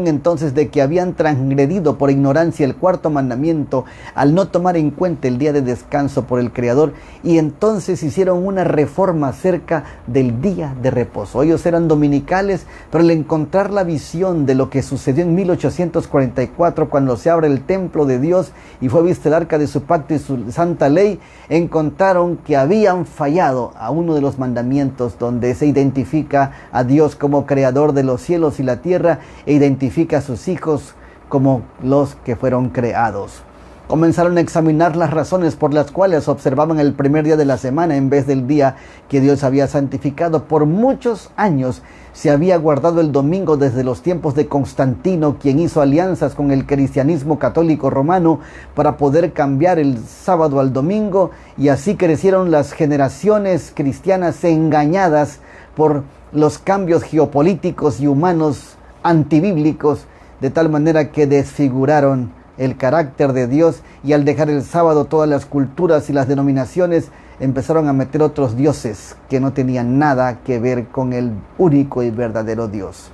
entonces de que habían transgredido por ignorancia el cuarto mandamiento al no tomar en cuenta el día de descanso por el Creador, y entonces hicieron una reforma acerca del día de reposo. Ellos eran dominicales, pero al encontrar la visión de lo que sucedió en 1844, cuando se abre el templo de Dios y fue vista el arca de su pacto y su santa ley, encontraron que habían fallado a uno de los mandamientos donde se identifica a Dios como creador de los cielos y la tierra e identifica a sus hijos como los que fueron creados. Comenzaron a examinar las razones por las cuales observaban el primer día de la semana en vez del día que Dios había santificado. Por muchos años se había guardado el domingo desde los tiempos de Constantino, quien hizo alianzas con el cristianismo católico romano para poder cambiar el sábado al domingo, y así crecieron las generaciones cristianas engañadas por los cambios geopolíticos y humanos antibíblicos, de tal manera que desfiguraron el carácter de Dios, y al dejar el sábado todas las culturas y las denominaciones empezaron a meter otros dioses que no tenían nada que ver con el único y verdadero Dios.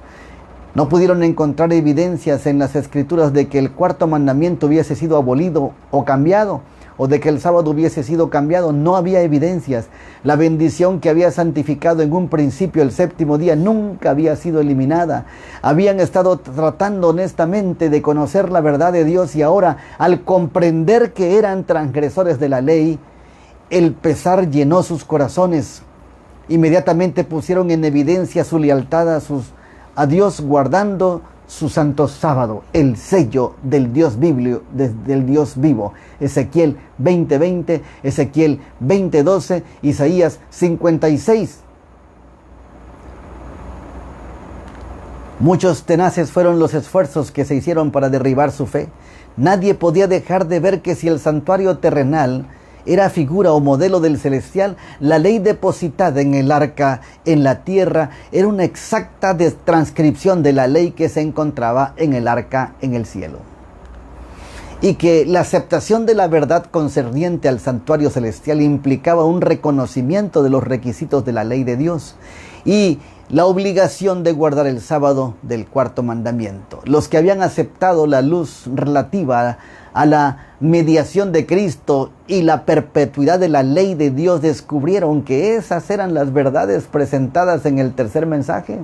No pudieron encontrar evidencias en las escrituras de que el cuarto mandamiento hubiese sido abolido o cambiado, o de que el sábado hubiese sido cambiado. No había evidencias. La bendición que había santificado en un principio el séptimo día nunca había sido eliminada. Habían estado tratando honestamente de conocer la verdad de Dios, y ahora, al comprender que eran transgresores de la ley, el pesar llenó sus corazones. Inmediatamente pusieron en evidencia su lealtad a Dios, guardando su santo sábado, el sello del Dios del Dios vivo. Ezequiel 20:20, Ezequiel 20:12, Isaías 56. Muchos tenaces fueron los esfuerzos que se hicieron para derribar su fe. Nadie podía dejar de ver que si el santuario terrenal era figura o modelo del celestial, la ley depositada en el arca en la tierra era una exacta transcripción de la ley que se encontraba en el arca en el cielo. Y que la aceptación de la verdad concerniente al santuario celestial implicaba un reconocimiento de los requisitos de la ley de Dios y la obligación de guardar el sábado del cuarto mandamiento. Los que habían aceptado la luz relativa a la mediación de Cristo y la perpetuidad de la ley de Dios descubrieron que esas eran las verdades presentadas en el tercer mensaje.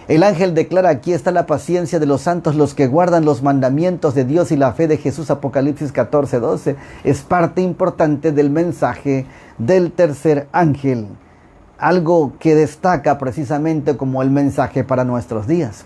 El ángel declara: aquí está la paciencia de los santos, los que guardan los mandamientos de Dios y la fe de Jesús. Apocalipsis 14:12. Es parte importante del mensaje del tercer ángel, algo que destaca precisamente como el mensaje para nuestros días.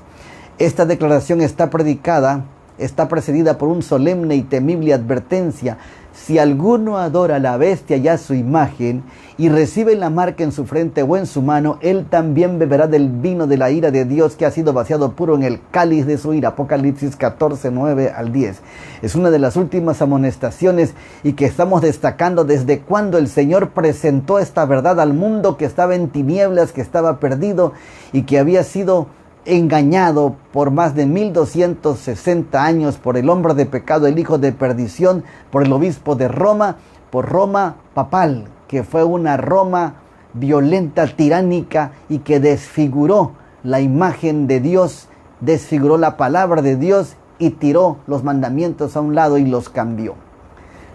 Esta declaración está precedida por un solemne y temible advertencia: si alguno adora a la bestia y a su imagen y recibe la marca en su frente o en su mano, él también beberá del vino de la ira de Dios, que ha sido vaciado puro en el cáliz de su ira. Apocalipsis 14:9 al 10. Es una de las últimas amonestaciones y que estamos destacando desde cuando el Señor presentó esta verdad al mundo que estaba en tinieblas, que estaba perdido y que había sido engañado por más de 1260 años por el hombre de pecado, el hijo de perdición, por el obispo de Roma, por Roma papal, que fue una Roma violenta, tiránica y que desfiguró la imagen de Dios, desfiguró la palabra de Dios y tiró los mandamientos a un lado y los cambió.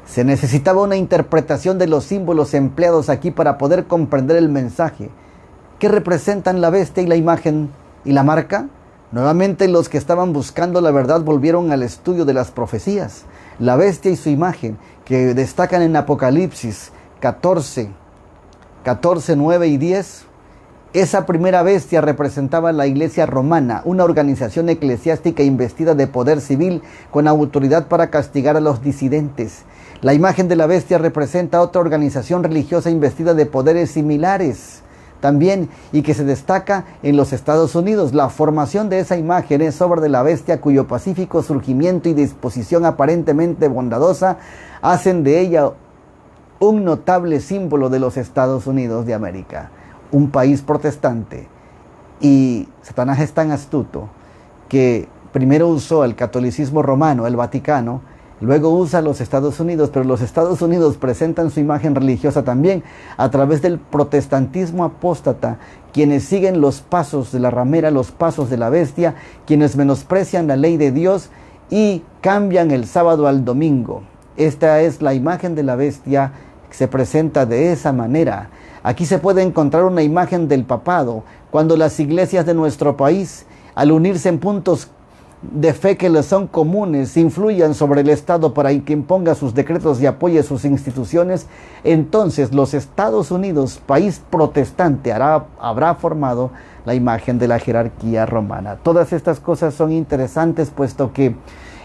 Se necesitaba una interpretación de los símbolos empleados aquí para poder comprender el mensaje. ¿Qué representan la bestia y la imagen y la marca? Nuevamente los que estaban buscando la verdad volvieron al estudio de las profecías. La bestia y su imagen, que destacan en Apocalipsis 14, 9 y 10. Esa primera bestia representaba la Iglesia romana, una organización eclesiástica investida de poder civil con autoridad para castigar a los disidentes. La imagen de la bestia representa otra organización religiosa investida de poderes similares también y que se destaca en los Estados Unidos. La formación de esa imagen es obra de la bestia, cuyo pacífico surgimiento y disposición aparentemente bondadosa hacen de ella un notable símbolo de los Estados Unidos de América, un país protestante. Y Satanás es tan astuto que primero usó el catolicismo romano, el Vaticano, luego usa los Estados Unidos, pero los Estados Unidos presentan su imagen religiosa también a través del protestantismo apóstata, quienes siguen los pasos de la ramera, los pasos de la bestia, quienes menosprecian la ley de Dios y cambian el sábado al domingo. Esta es la imagen de la bestia que se presenta de esa manera. Aquí se puede encontrar una imagen del papado, cuando las iglesias de nuestro país, al unirse en puntos de fe que les son comunes, influyan sobre el Estado para que imponga sus decretos y apoye sus instituciones, entonces los Estados Unidos, país protestante, habrá formado la imagen de la jerarquía romana. Todas estas cosas son interesantes, puesto que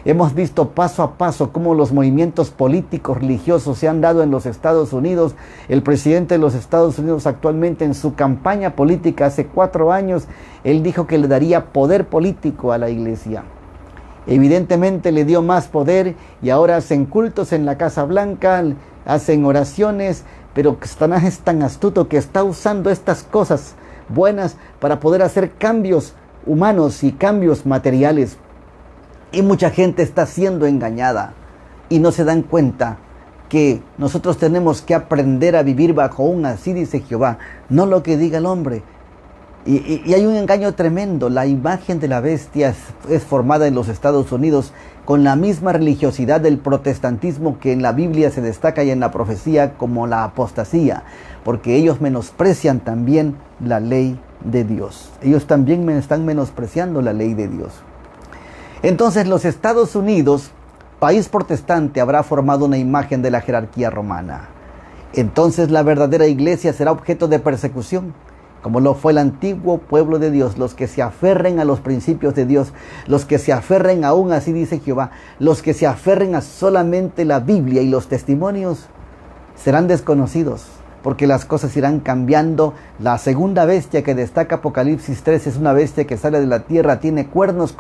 hemos visto paso a paso cómo los movimientos políticos religiosos se han dado en los Estados Unidos. El presidente de los Estados Unidos actualmente, en su campaña política hace 4 años, él dijo que le daría poder político a la iglesia. Evidentemente le dio más poder y ahora hacen cultos en la Casa Blanca, hacen oraciones, pero Satanás es tan astuto que está usando estas cosas buenas para poder hacer cambios humanos y cambios materiales. Y mucha gente está siendo engañada y no se dan cuenta que nosotros tenemos que aprender a vivir bajo un así dice Jehová, no lo que diga el hombre. Y hay un engaño tremendo. La imagen de la bestia es formada en los Estados Unidos con la misma religiosidad del protestantismo que en la Biblia se destaca y en la profecía como la apostasía, porque ellos menosprecian también la ley de Dios. Ellos también están menospreciando la ley de Dios. Entonces los Estados Unidos, país protestante, habrá formado una imagen de la jerarquía romana. Entonces la verdadera iglesia será objeto de persecución, como lo fue el antiguo pueblo de Dios. Los que se aferren a los principios de Dios, los que se aferren aún así dice Jehová, los que se aferren a solamente la Biblia y los testimonios, serán desconocidos, porque las cosas irán cambiando. La segunda bestia que destaca Apocalipsis 3 es una bestia que sale de la tierra, tiene cuernos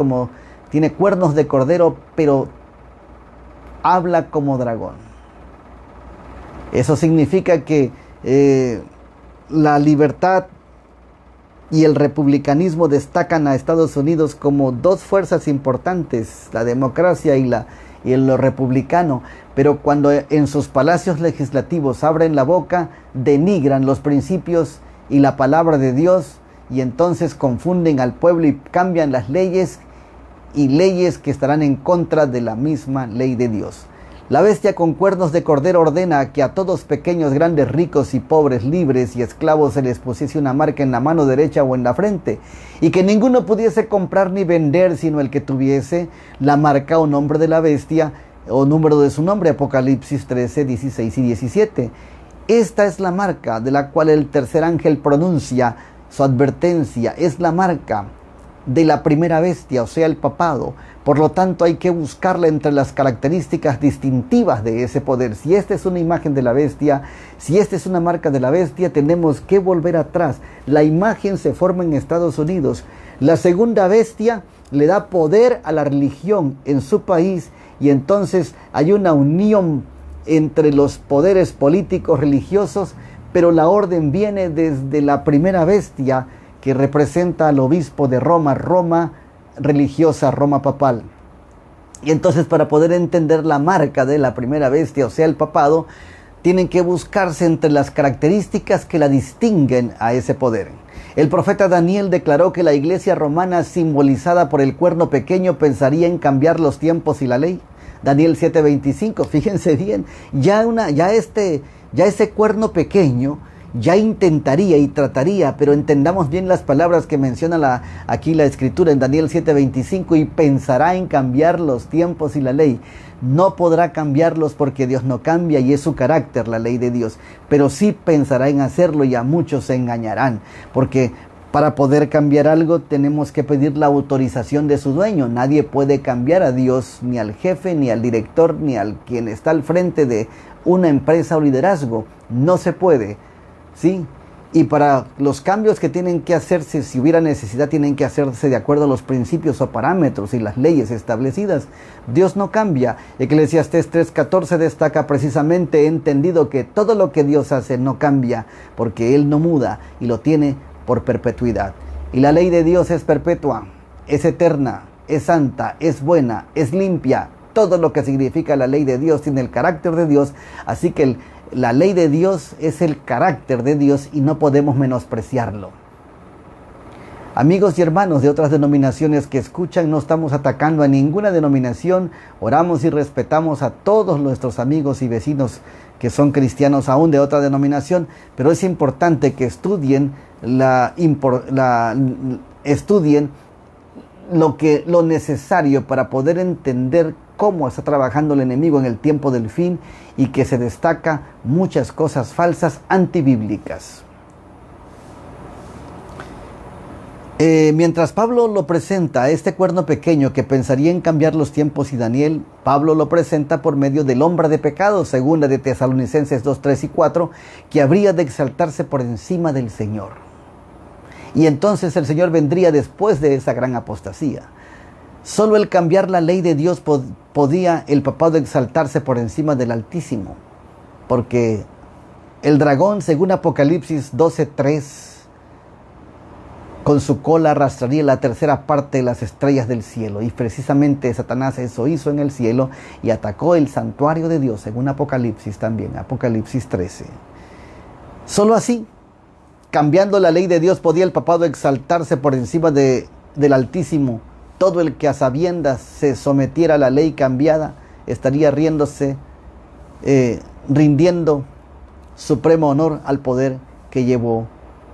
de cordero, pero habla como dragón. Eso significa que la libertad y el republicanismo destacan a Estados Unidos como dos fuerzas importantes, la democracia y lo republicano, pero cuando en sus palacios legislativos abren la boca, denigran los principios y la palabra de Dios, y entonces confunden al pueblo y cambian las leyes, y leyes que estarán en contra de la misma ley de Dios. La bestia con cuernos de cordero ordena que a todos, pequeños, grandes, ricos y pobres, libres y esclavos, se les pusiese una marca en la mano derecha o en la frente, y que ninguno pudiese comprar ni vender sino el que tuviese la marca o nombre de la bestia o número de su nombre. Apocalipsis 13, 16 y 17. Esta es la marca de la cual el tercer ángel pronuncia su advertencia. Es la marca de la primera bestia, o sea, el papado. Por lo tanto, hay que buscarla entre las características distintivas de ese poder. Si esta es una imagen de la bestia, si esta es una marca de la bestia, tenemos que volver atrás. La imagen se forma en Estados Unidos. La segunda bestia le da poder a la religión en su país, y entonces hay una unión entre los poderes políticos religiosos, pero la orden viene desde la primera bestia, que representa al obispo de Roma, Roma religiosa, Roma papal. Y entonces, para poder entender la marca de la primera bestia, o sea, el papado, tienen que buscarse entre las características que la distinguen a ese poder. El profeta Daniel declaró que la iglesia romana, simbolizada por el cuerno pequeño, pensaría en cambiar los tiempos y la ley. Daniel 7:25, fíjense bien, ya ese cuerno pequeño ya intentaría y trataría, pero entendamos bien las palabras que menciona aquí la escritura en Daniel 7:25, y pensará en cambiar los tiempos y la ley. No podrá cambiarlos porque Dios no cambia y es su carácter la ley de Dios, pero sí pensará en hacerlo y a muchos se engañarán, porque para poder cambiar algo tenemos que pedir la autorización de su dueño. Nadie puede cambiar a Dios, ni al jefe, ni al director, ni al quien está al frente de una empresa o liderazgo. No se puede, ¿sí? Y para los cambios que tienen que hacerse, si hubiera necesidad, tienen que hacerse de acuerdo a los principios o parámetros y las leyes establecidas. Dios no cambia. Eclesiastés 3:14 destaca precisamente: he entendido que todo lo que Dios hace no cambia, porque Él no muda y lo tiene por perpetuidad. Y la ley de Dios es perpetua, es eterna, es santa, es buena, es limpia. Todo lo que significa la ley de Dios tiene el carácter de Dios, así que la ley de Dios es el carácter de Dios y no podemos menospreciarlo. Amigos y hermanos de otras denominaciones que escuchan, no estamos atacando a ninguna denominación. Oramos y respetamos a todos nuestros amigos y vecinos que son cristianos aún de otra denominación, pero es importante que estudien lo necesario para poder entender cómo está trabajando el enemigo en el tiempo del fin, y que se destaca muchas cosas falsas antibíblicas. Mientras Pablo lo presenta a este cuerno pequeño que pensaría en cambiar los tiempos, y Daniel, Pablo lo presenta por medio del hombre de pecado, segunda de Tesalonicenses 2, 3 y 4, que habría de exaltarse por encima del Señor. Y entonces el Señor vendría después de esa gran apostasía. Solo el cambiar la ley de Dios podía el papado exaltarse por encima del Altísimo, porque el dragón, según Apocalipsis 12:3, con su cola arrastraría la tercera parte de las estrellas del cielo, y precisamente Satanás eso hizo en el cielo y atacó el santuario de Dios, según Apocalipsis también, Apocalipsis 13. Solo así, cambiando la ley de Dios, podía el papado exaltarse por encima del Altísimo. Todo el que a sabiendas se sometiera a la ley cambiada estaría rindiendo supremo honor al poder que llevó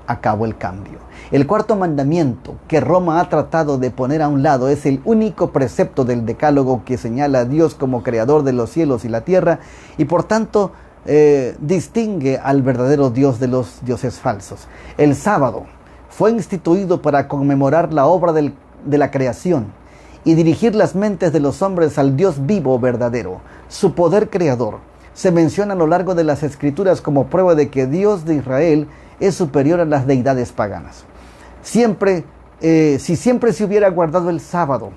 a cabo el cambio. El cuarto mandamiento que Roma ha tratado de poner a un lado es el único precepto del Decálogo que señala a Dios como creador de los cielos y la tierra, y por tanto distingue al verdadero Dios de los dioses falsos. El sábado fue instituido para conmemorar la obra de la creación y dirigir las mentes de los hombres al Dios vivo verdadero, su poder creador. Se menciona a lo largo de las Escrituras como prueba de que Dios de Israel es superior a las deidades paganas. Si siempre se hubiera guardado el sábado,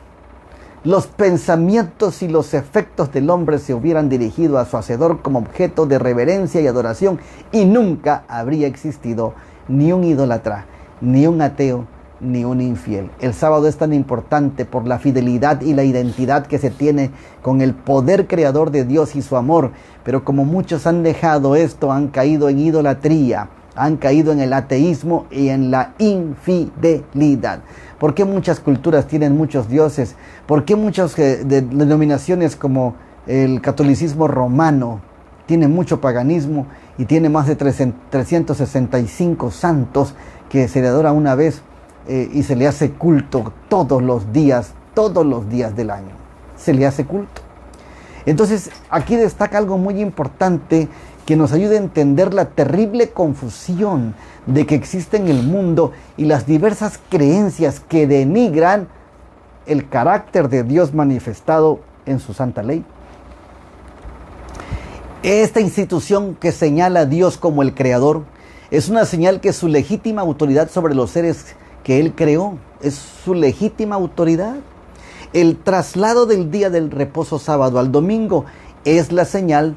los pensamientos y los efectos del hombre se hubieran dirigido a su Hacedor como objeto de reverencia y adoración, y nunca habría existido ni un idólatra, ni un ateo, ni un infiel. El sábado es tan importante por la fidelidad y la identidad que se tiene con el poder creador de Dios y su amor, pero como muchos han dejado esto, han caído en idolatría, han caído en el ateísmo y en la infidelidad. ¿Por qué muchas culturas tienen muchos dioses? ¿Por qué muchas denominaciones como el catolicismo romano tienen mucho paganismo y tiene más de 365 santos que se le adora una vez y se le hace culto todos los días del año? Se le hace culto. Entonces, aquí destaca algo muy importante que nos ayude a entender la terrible confusión de que existe en el mundo y las diversas creencias que denigran el carácter de Dios manifestado en su santa ley. Esta institución que señala a Dios como el creador es una señal que su legítima autoridad sobre los seres que Él creó es su legítima autoridad. El traslado del día del reposo sábado al domingo es la señal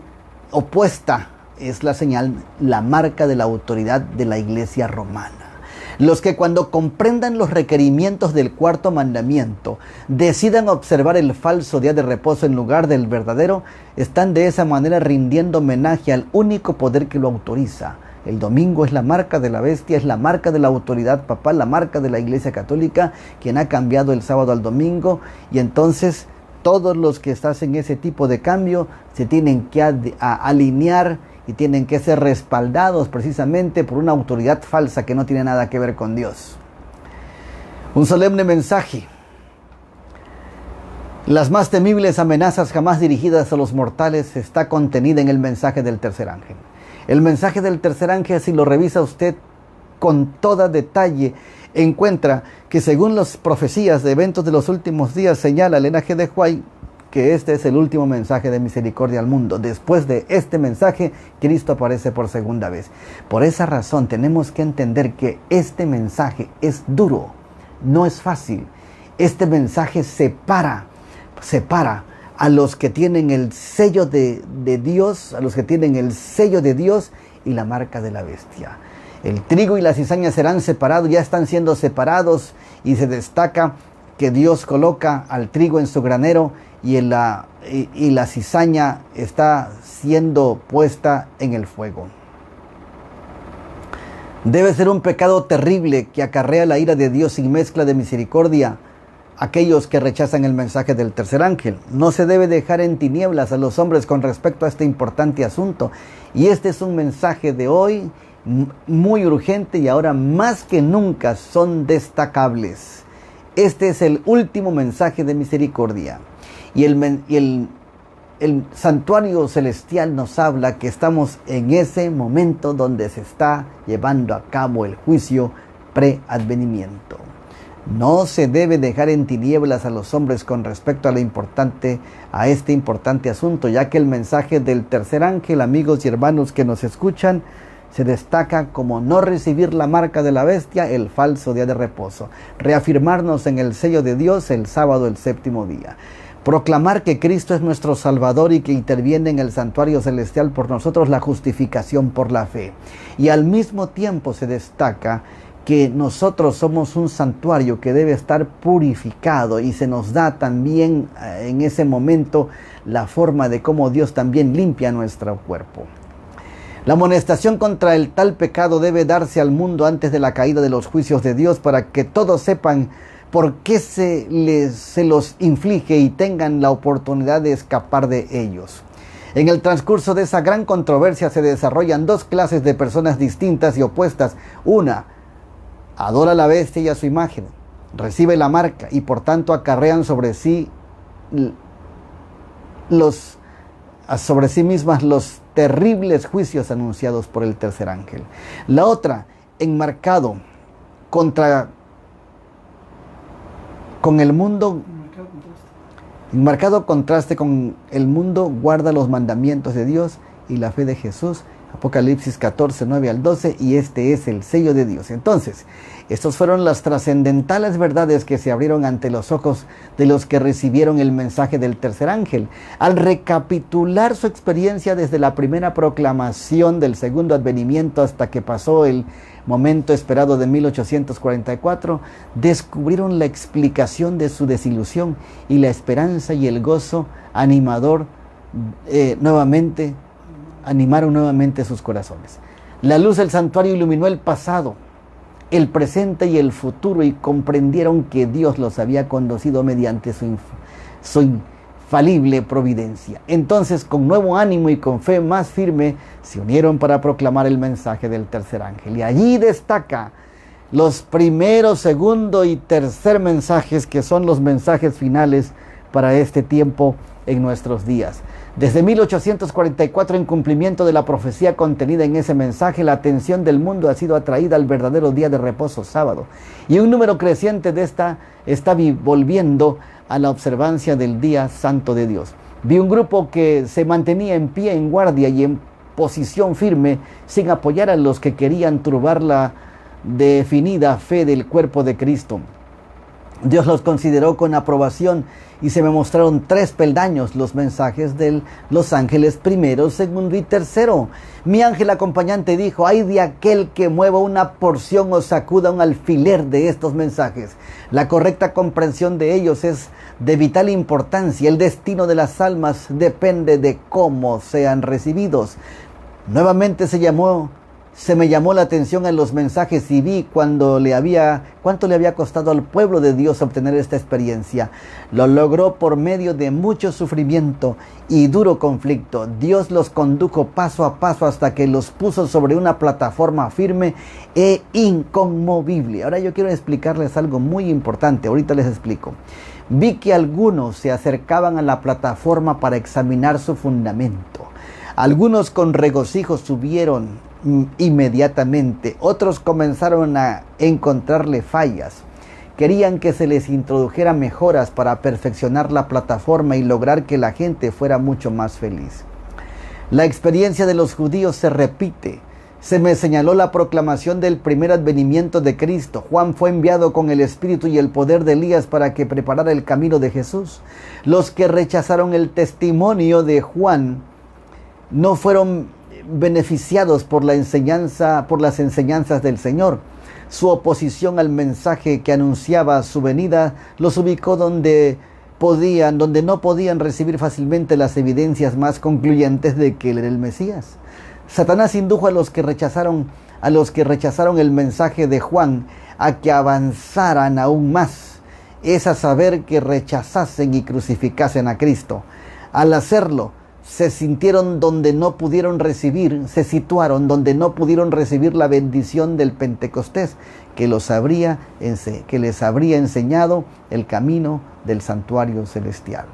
opuesta, es la señal, la marca de la autoridad de la iglesia romana. Los que cuando comprendan los requerimientos del cuarto mandamiento decidan observar el falso día de reposo en lugar del verdadero, están de esa manera rindiendo homenaje al único poder que lo autoriza. El domingo es la marca de la bestia, es la marca de la autoridad papal, la marca de la Iglesia Católica, quien ha cambiado el sábado al domingo, y entonces todos los que hacen ese tipo de cambio se tienen que alinear y tienen que ser respaldados precisamente por una autoridad falsa que no tiene nada que ver con Dios. Un solemne mensaje. Las más temibles amenazas jamás dirigidas a los mortales está contenida en el mensaje del tercer ángel. El mensaje del tercer ángel, si lo revisa usted con todo detalle, encuentra que según las profecías de eventos de los últimos días, señala el linaje de Huay que este es el último mensaje de misericordia al mundo. Después de este mensaje, Cristo aparece por segunda vez. Por esa razón tenemos que entender que este mensaje es duro, no es fácil. Este mensaje separa a los que tienen el sello de Dios, a los que tienen el sello de Dios y la marca de la bestia. El trigo y la cizaña serán separados, ya están siendo separados, y se destaca que Dios coloca al trigo en su granero y la cizaña está siendo puesta en el fuego. Debe ser un pecado terrible que acarrea la ira de Dios sin mezcla de misericordia aquellos que rechazan el mensaje del tercer ángel. No se debe dejar en tinieblas a los hombres con respecto a este importante asunto. Y este es un mensaje de hoy muy urgente, y ahora más que nunca son destacables. Este es el último mensaje de misericordia. Y el santuario celestial nos habla que estamos en ese momento donde se está llevando a cabo el juicio preadvenimiento. No se debe dejar en tinieblas a los hombres con respecto a este importante asunto, ya que el mensaje del tercer ángel, amigos y hermanos que nos escuchan, se destaca como no recibir la marca de la bestia, el falso día de reposo, reafirmarnos en el sello de Dios el sábado, el séptimo día, proclamar que Cristo es nuestro Salvador y que interviene en el santuario celestial por nosotros, la justificación por la fe. Y al mismo tiempo se destaca que nosotros somos un santuario que debe estar purificado, y se nos da también en ese momento la forma de cómo Dios también limpia nuestro cuerpo. La amonestación contra el tal pecado debe darse al mundo antes de la caída de los juicios de Dios, para que todos sepan por qué se los inflige y tengan la oportunidad de escapar de ellos. En el transcurso de esa gran controversia se desarrollan dos clases de personas distintas y opuestas. Una adora a la bestia y a su imagen, recibe la marca y por tanto acarrean sobre sí mismas los terribles juicios anunciados por el tercer ángel. La otra, en marcado contraste con el mundo, guarda los mandamientos de Dios y la fe de Jesús. Apocalipsis 14, 9 al 12, y este es el sello de Dios. Entonces, estas fueron las trascendentales verdades que se abrieron ante los ojos de los que recibieron el mensaje del tercer ángel. Al recapitular su experiencia desde la primera proclamación del segundo advenimiento hasta que pasó el momento esperado de 1844, descubrieron la explicación de su desilusión y la esperanza y el gozo animaron nuevamente sus corazones. La luz del santuario iluminó el pasado, el presente y el futuro, y comprendieron que Dios los había conducido mediante su infalible providencia. Entonces, con nuevo ánimo y con fe más firme, se unieron para proclamar el mensaje del tercer ángel. Y allí destaca los primeros, segundo y tercer mensajes, que son los mensajes finales para este tiempo en nuestros días. Desde 1844, en cumplimiento de la profecía contenida en ese mensaje, la atención del mundo ha sido atraída al verdadero día de reposo, sábado. Y un número creciente de esta está volviendo a la observancia del día santo de Dios. Vi un grupo que se mantenía en pie, en guardia y en posición firme, sin apoyar a los que querían turbar la definida fe del cuerpo de Cristo. Dios los consideró con aprobación y se me mostraron 3 peldaños, los mensajes de los ángeles primero, segundo y tercero. Mi ángel acompañante dijo: ay de aquel que mueva una porción o sacuda un alfiler de estos mensajes. La correcta comprensión de ellos es de vital importancia. El destino de las almas depende de cómo sean recibidos. Nuevamente se me llamó la atención en los mensajes y vi cuánto le había costado al pueblo de Dios obtener esta experiencia. Lo logró por medio de mucho sufrimiento y duro conflicto. Dios los condujo paso a paso hasta que los puso sobre una plataforma firme e inconmovible. Ahora yo quiero explicarles algo muy importante. Ahorita les explico. Vi que algunos se acercaban a la plataforma para examinar su fundamento. Algunos con regocijo subieron inmediatamente. Otros comenzaron a encontrarle fallas. Querían que se les introdujera mejoras para perfeccionar la plataforma y lograr que la gente fuera mucho más feliz. La experiencia de los judíos se repite. Se me señaló la proclamación del primer advenimiento de Cristo. Juan fue enviado con el espíritu y el poder de Elías para que preparara el camino de Jesús. Los que rechazaron el testimonio de Juan no fueron beneficiados por las enseñanzas del Señor. Su oposición al mensaje que anunciaba su venida los ubicó donde no podían recibir fácilmente las evidencias más concluyentes de que él era el Mesías. Satanás indujo a los que rechazaron el mensaje de Juan a que avanzaran aún más, es a saber, que rechazasen y crucificasen a Cristo. Al hacerlo, se situaron donde no pudieron recibir la bendición del Pentecostés, que les habría enseñado el camino del santuario celestial.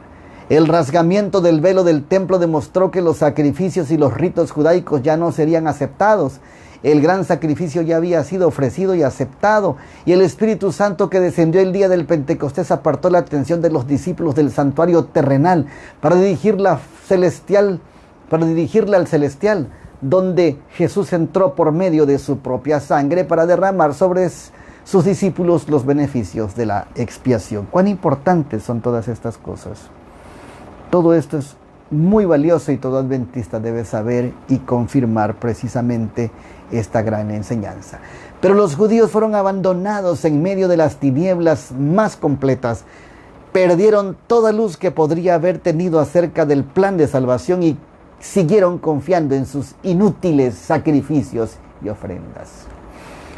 El rasgamiento del velo del templo demostró que los sacrificios y los ritos judaicos ya no serían aceptados. El gran sacrificio ya había sido ofrecido y aceptado, y el Espíritu Santo que descendió el día del Pentecostés apartó la atención de los discípulos del santuario terrenal para dirigirla al celestial, donde Jesús entró por medio de su propia sangre para derramar sobre sus discípulos los beneficios de la expiación. Cuán importantes son todas estas cosas. Todo esto es muy valioso y todo adventista debe saber y confirmar precisamente esta gran enseñanza. Pero los judíos fueron abandonados en medio de las tinieblas más completas. Perdieron toda luz que podría haber tenido acerca del plan de salvación y siguieron confiando en sus inútiles sacrificios y ofrendas.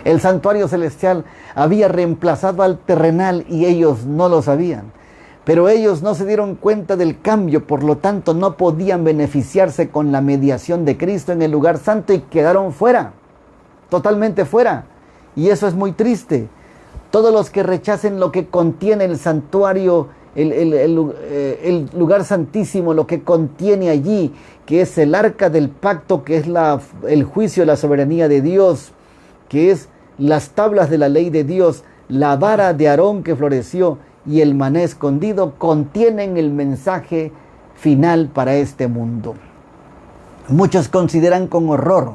El santuario celestial había reemplazado al terrenal y ellos no lo sabían. Pero ellos no se dieron cuenta del cambio, por lo tanto no podían beneficiarse con la mediación de Cristo en el lugar santo y quedaron fuera, totalmente fuera. Y eso es muy triste. Todos los que rechacen lo que contiene el santuario, el lugar santísimo, lo que contiene allí, que es el arca del pacto, que es el juicio, la soberanía de Dios, que es las tablas de la ley de Dios, la vara de Aarón que floreció y el maná escondido, contienen el mensaje final para este mundo. Muchos consideran con horror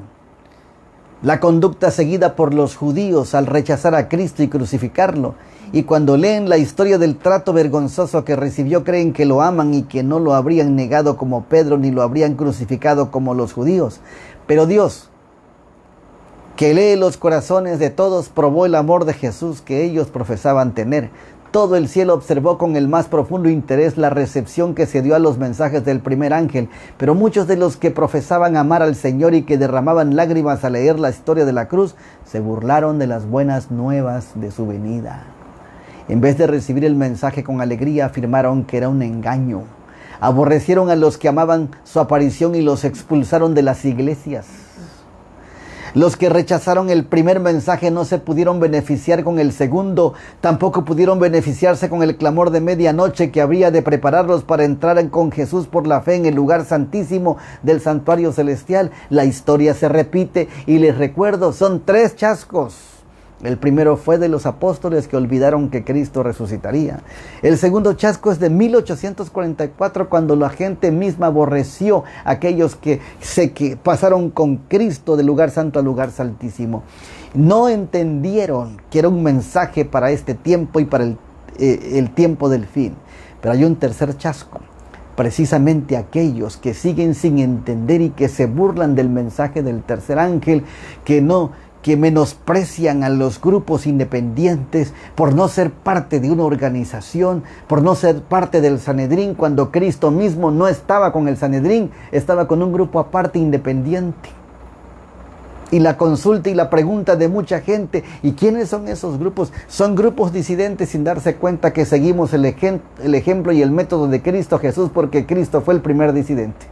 la conducta seguida por los judíos al rechazar a Cristo y crucificarlo. Y cuando leen la historia del trato vergonzoso que recibió, creen que lo aman y que no lo habrían negado como Pedro ni lo habrían crucificado como los judíos. Pero Dios, que lee los corazones de todos, probó el amor de Jesús que ellos profesaban tener. Todo el cielo observó con el más profundo interés la recepción que se dio a los mensajes del primer ángel, pero muchos de los que profesaban amar al Señor y que derramaban lágrimas al leer la historia de la cruz, se burlaron de las buenas nuevas de su venida. En vez de recibir el mensaje con alegría, afirmaron que era un engaño. Aborrecieron a los que amaban su aparición y los expulsaron de las iglesias. Los que rechazaron el primer mensaje no se pudieron beneficiar con el segundo, tampoco pudieron beneficiarse con el clamor de medianoche que habría de prepararlos para entrar con Jesús por la fe en el lugar santísimo del santuario celestial. La historia se repite y les recuerdo, son 3 chascos. El primero fue de los apóstoles que olvidaron que Cristo resucitaría. El segundo chasco es de 1844, cuando la gente misma aborreció a aquellos que pasaron con Cristo del lugar santo al lugar santísimo. No entendieron que era un mensaje para este tiempo y para el tiempo del fin. Pero hay un tercer chasco. Precisamente aquellos que siguen sin entender y que se burlan del mensaje del tercer ángel, que menosprecian a los grupos independientes por no ser parte de una organización, por no ser parte del Sanedrín, cuando Cristo mismo no estaba con el Sanedrín, estaba con un grupo aparte independiente. Y la consulta y la pregunta de mucha gente, ¿y quiénes son esos grupos? Son grupos disidentes sin darse cuenta que seguimos el ejemplo y el método de Cristo Jesús, porque Cristo fue el primer disidente.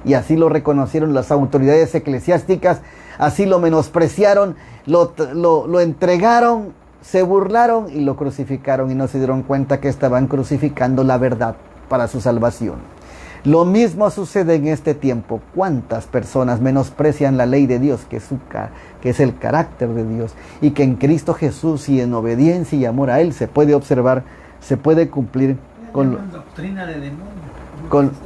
Y así lo reconocieron las autoridades eclesiásticas, así lo menospreciaron, lo entregaron, se burlaron y lo crucificaron, y no se dieron cuenta que estaban crucificando la verdad para su salvación. Lo mismo sucede en este tiempo. ¿Cuántas personas menosprecian la ley de Dios, que es el carácter de Dios, y que en Cristo Jesús y en obediencia y amor a Él se puede observar, se puede cumplir con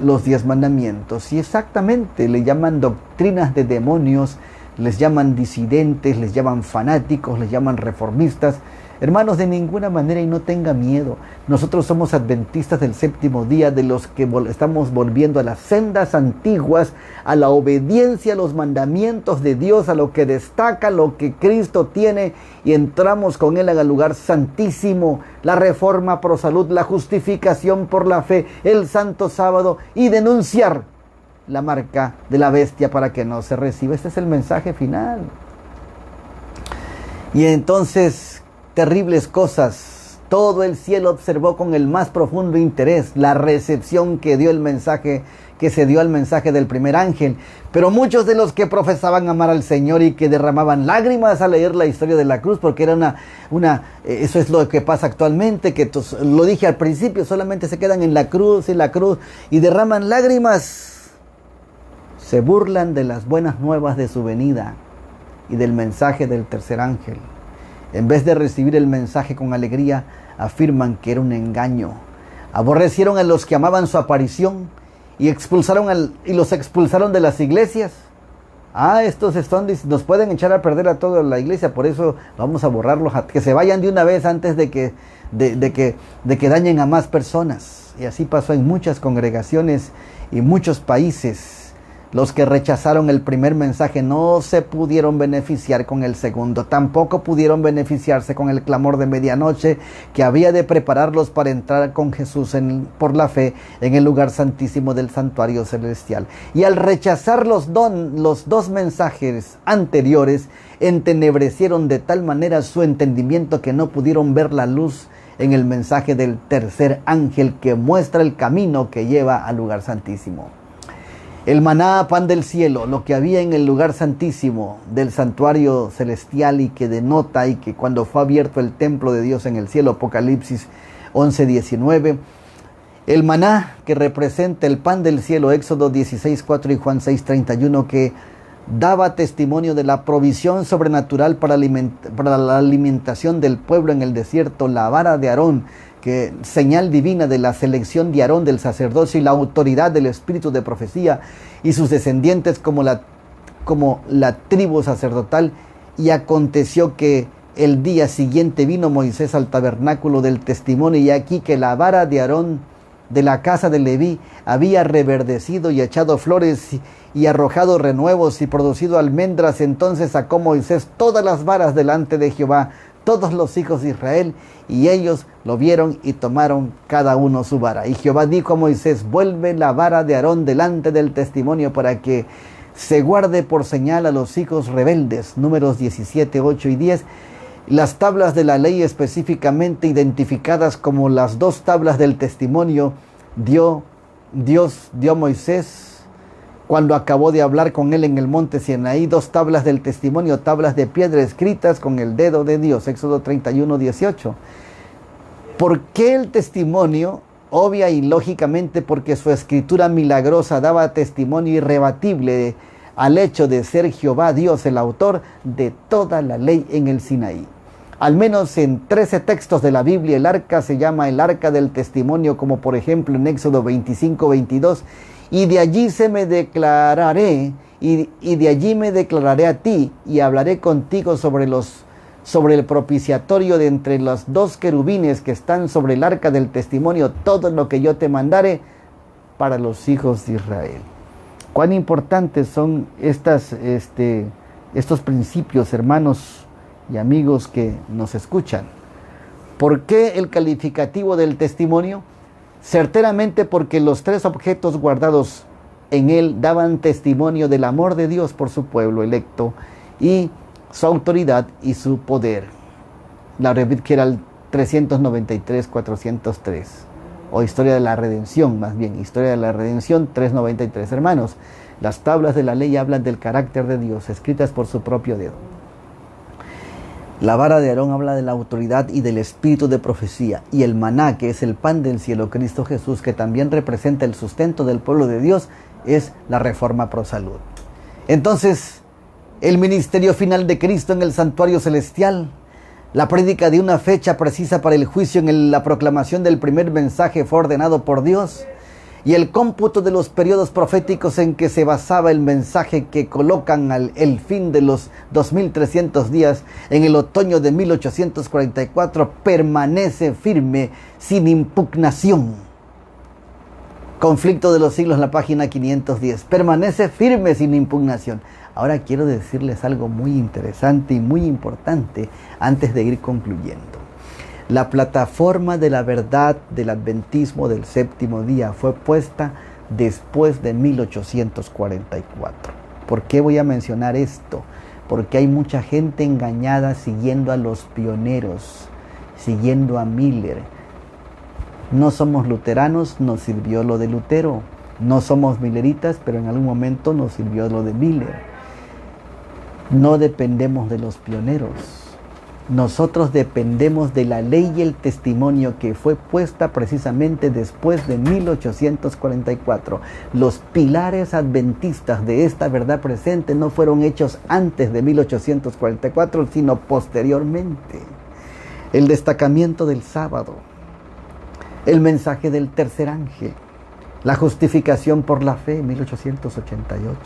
los 10 mandamientos? Y exactamente, le llaman doctrinas de demonios, les llaman disidentes, les llaman fanáticos, les llaman reformistas. Hermanos, de ninguna manera, y no tenga miedo. Nosotros somos adventistas del séptimo día, de los que estamos volviendo a las sendas antiguas, a la obediencia a los mandamientos de Dios, a lo que destaca, lo que Cristo tiene, y entramos con Él al lugar santísimo, la reforma pro salud, la justificación por la fe, el santo sábado, y denunciar la marca de la bestia para que no se reciba. Este es el mensaje final. Y entonces, terribles cosas. Todo el cielo observó con el más profundo interés la recepción que dio el mensaje, que se dio al mensaje del primer ángel. Pero muchos de los que profesaban amar al Señor y que derramaban lágrimas al leer la historia de la cruz, porque era eso es lo que pasa actualmente, que lo dije al principio, solamente se quedan en la cruz y derraman lágrimas. Se burlan de las buenas nuevas de su venida y del mensaje del tercer ángel. En vez de recibir el mensaje con alegría, afirman que era un engaño. Aborrecieron a los que amaban su aparición y los expulsaron de las iglesias. Estos nos pueden echar a perder a toda la iglesia, por eso vamos a borrarlos, que se vayan de una vez antes de que dañen a más personas. Y así pasó en muchas congregaciones y muchos países. Los que rechazaron el primer mensaje no se pudieron beneficiar con el segundo. Tampoco pudieron beneficiarse con el clamor de medianoche que había de prepararlos para entrar con Jesús por la fe en el lugar santísimo del santuario celestial. Y al rechazar los dos mensajes anteriores, entenebrecieron de tal manera su entendimiento que no pudieron ver la luz en el mensaje del tercer ángel, que muestra el camino que lleva al lugar santísimo. El maná, pan del cielo, lo que había en el lugar santísimo del santuario celestial, y que denota, y que cuando fue abierto el templo de Dios en el cielo, Apocalipsis 11:19. El maná, que representa el pan del cielo, Éxodo 16:4 y Juan 6:31, que daba testimonio de la provisión sobrenatural para la alimentación del pueblo en el desierto. La vara de Aarón, que señal divina de la selección de Aarón del sacerdocio y la autoridad del espíritu de profecía, y sus descendientes como la tribu sacerdotal. Y aconteció que el día siguiente vino Moisés al tabernáculo del testimonio, y aquí que la vara de Aarón de la casa de Leví había reverdecido y echado flores y arrojado renuevos y producido almendras. Entonces sacó Moisés todas las varas delante de Jehová, todos los hijos de Israel, y ellos lo vieron y tomaron cada uno su vara. Y Jehová dijo a Moisés: vuelve la vara de Aarón delante del testimonio, para que se guarde por señal a los hijos rebeldes. Números 17, 8 y 10. Las tablas de la ley, específicamente identificadas como las 2 tablas del testimonio, Dios dio a Moisés cuando acabó de hablar con él en el monte Sinaí. 2 tablas del testimonio, tablas de piedra escritas con el dedo de Dios. Éxodo 31, 18. ¿Por qué el testimonio? Obvia y lógicamente porque su escritura milagrosa daba testimonio irrebatible al hecho de ser Jehová Dios el autor de toda la ley en el Sinaí. Al menos en 13 textos de la Biblia el arca se llama el arca del testimonio, como por ejemplo en Éxodo 25, 22. Y de allí me declararé a ti, y hablaré contigo sobre los sobre el propiciatorio de entre los dos querubines que están sobre el arca del testimonio todo lo que yo te mandare para los hijos de Israel. Cuán importantes son estos principios, hermanos y amigos que nos escuchan. ¿Por qué el calificativo del testimonio? Certeramente porque los tres objetos guardados en él daban testimonio del amor de Dios por su pueblo electo y su autoridad y su poder. La Revit que era el 393-403, o Historia de la Redención, más bien, Historia de la Redención 393. Hermanos, las tablas de la ley hablan del carácter de Dios, escritas por su propio dedo. La vara de Aarón habla de la autoridad y del espíritu de profecía, y el maná, que es el pan del cielo, Cristo Jesús, que también representa el sustento del pueblo de Dios, es la reforma pro salud. Entonces, el ministerio final de Cristo en el santuario celestial, la prédica de una fecha precisa para el juicio en la proclamación del primer mensaje fue ordenado por Dios, y el cómputo de los periodos proféticos en que se basaba el mensaje que colocan el fin de los 2300 días en el otoño de 1844 permanece firme sin impugnación. Conflicto de los siglos, la página 510. Permanece firme sin impugnación. Ahora quiero decirles algo muy interesante y muy importante antes de ir concluyendo. La plataforma de la verdad del adventismo del séptimo día fue puesta después de 1844. ¿Por qué voy a mencionar esto? Porque hay mucha gente engañada siguiendo a los pioneros, siguiendo a Miller. No somos luteranos, nos sirvió lo de Lutero. No somos milleritas, pero en algún momento nos sirvió lo de Miller. No dependemos de los pioneros. Nosotros dependemos de la ley y el testimonio que fue puesta precisamente después de 1844. Los pilares adventistas de esta verdad presente no fueron hechos antes de 1844, sino posteriormente. El destacamiento del sábado, el mensaje del tercer ángel, la justificación por la fe, 1888,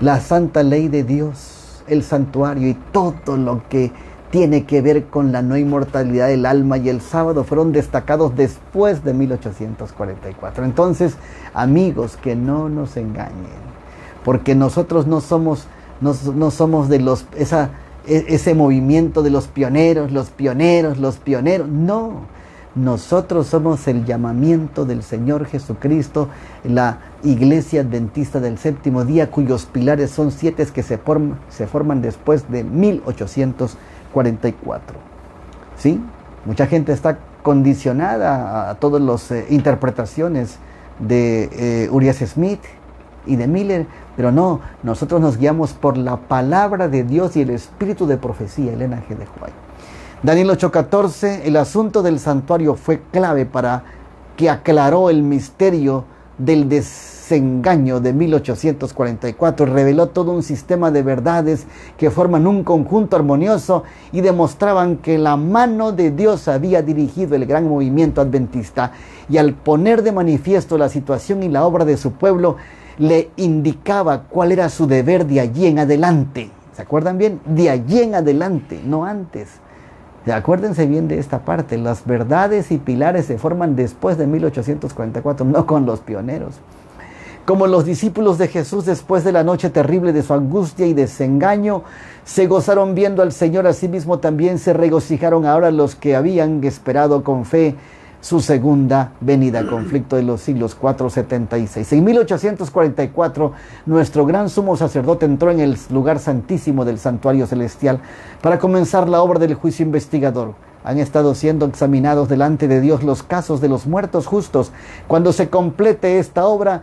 la santa ley de Dios, el santuario y todo lo que tiene que ver con la no inmortalidad del alma y el sábado fueron destacados después de 1844. Entonces, amigos, que no nos engañen, porque nosotros no somos de ese movimiento de los pioneros. No, nosotros somos el llamamiento del Señor Jesucristo, la Iglesia Adventista del Séptimo Día, cuyos pilares son 7 que se forman después de 1844. ¿Sí? Mucha gente está condicionada a todas las interpretaciones de Urias Smith y de Miller, pero no, nosotros nos guiamos por la palabra de Dios y el espíritu de profecía, Elena G. de White. Daniel 8:14, el asunto del santuario fue clave para que aclaró el misterio del desengaño de 1844, reveló todo un sistema de verdades que forman un conjunto armonioso y demostraban que la mano de Dios había dirigido el gran movimiento adventista, y al poner de manifiesto la situación y la obra de su pueblo, le indicaba cuál era su deber de allí en adelante. ¿Se acuerdan bien? De allí en adelante, no antes. Acuérdense bien de esta parte, las verdades y pilares se forman después de 1844, no con los pioneros. Como los discípulos de Jesús después de la noche terrible de su angustia y desengaño, se gozaron viendo al Señor, asimismo también se regocijaron ahora los que habían esperado con fe su segunda venida. Conflicto de los siglos, 476. En 1844, nuestro gran sumo sacerdote entró en el lugar santísimo del santuario celestial para comenzar la obra del juicio investigador. Han estado siendo examinados delante de Dios los casos de los muertos justos. Cuando se complete esta obra,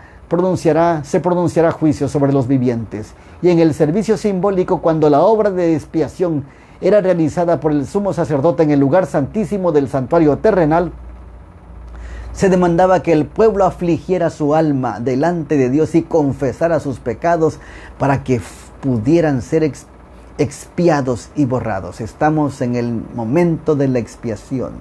se pronunciará juicio sobre los vivientes. Y en el servicio simbólico, cuando la obra de expiación era realizada por el sumo sacerdote en el lugar santísimo del santuario terrenal, se demandaba que el pueblo afligiera su alma delante de Dios y confesara sus pecados para que pudieran ser expiados y borrados. Estamos en el momento de la expiación.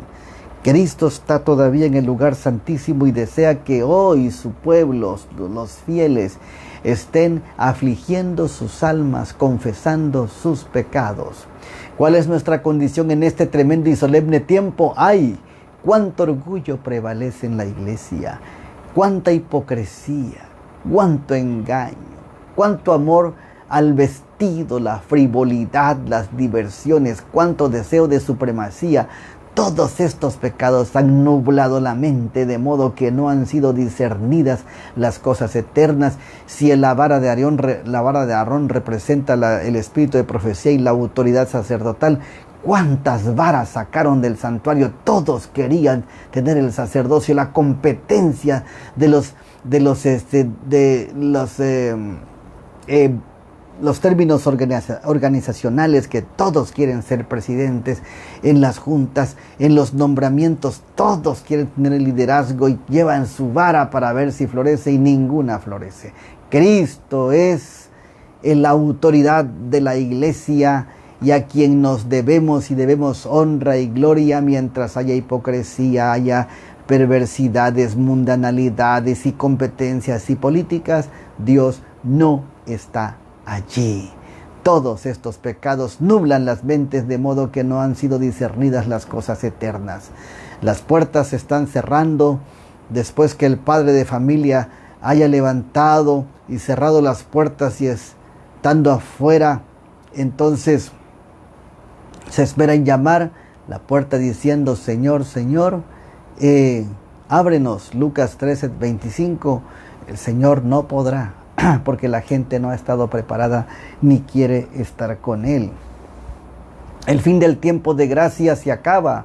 Cristo está todavía en el lugar santísimo y desea que hoy su pueblo, los fieles, estén afligiendo sus almas, confesando sus pecados. ¿Cuál es nuestra condición en este tremendo y solemne tiempo? ¡Ay! ¡Cuánto orgullo prevalece en la iglesia! ¡Cuánta hipocresía! ¡Cuánto engaño! ¡Cuánto amor al vestido, la frivolidad, las diversiones! ¡Cuánto deseo de supremacía! Todos estos pecados han nublado la mente, de modo que no han sido discernidas las cosas eternas. Si la vara de Aarón representa el espíritu de profecía y la autoridad sacerdotal, ¿cuántas varas sacaron del santuario? Todos querían tener el sacerdocio, la competencia de los términos organizacionales, que todos quieren ser presidentes, en las juntas, en los nombramientos, todos quieren tener el liderazgo y llevan su vara para ver si florece, y ninguna florece. Cristo es la autoridad de la iglesia y a quien nos debemos honra y gloria. Mientras haya hipocresía, haya perversidades, mundanalidades y competencias y políticas, Dios no está allí. Todos estos pecados nublan las mentes, de modo que no han sido discernidas las cosas eternas. Las puertas se están cerrando después que el padre de familia haya levantado y cerrado las puertas y estando afuera, entonces se espera en llamar la puerta diciendo: Señor, Señor, ábrenos. Lucas 13:25. El Señor no podrá, porque la gente no ha estado preparada ni quiere estar con Él. El fin del tiempo de gracia se acaba.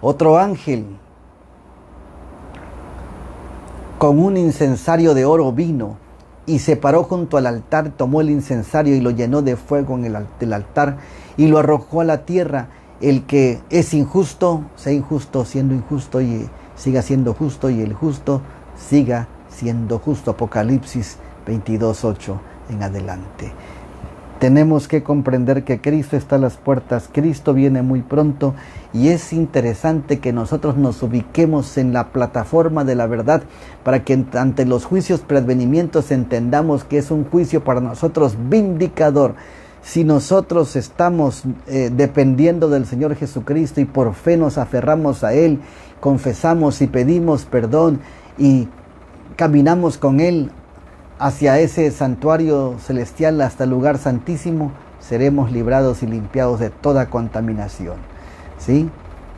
Otro ángel con un incensario de oro vino y se paró junto al altar, tomó el incensario y lo llenó de fuego en el altar y lo arrojó a la tierra. El que es injusto, sea injusto siendo injusto y siga siendo justo, y el justo siga siendo justo. Apocalipsis 22:8 en adelante. Tenemos que comprender que Cristo está a las puertas, Cristo viene muy pronto, y es interesante que nosotros nos ubiquemos en la plataforma de la verdad para que ante los juicios preadvenimientos entendamos que es un juicio para nosotros vindicador. Si nosotros estamos dependiendo del Señor Jesucristo y por fe nos aferramos a Él, confesamos y pedimos perdón y caminamos con Él hacia ese santuario celestial, hasta el lugar santísimo, seremos librados y limpiados de toda contaminación. ¿Sí?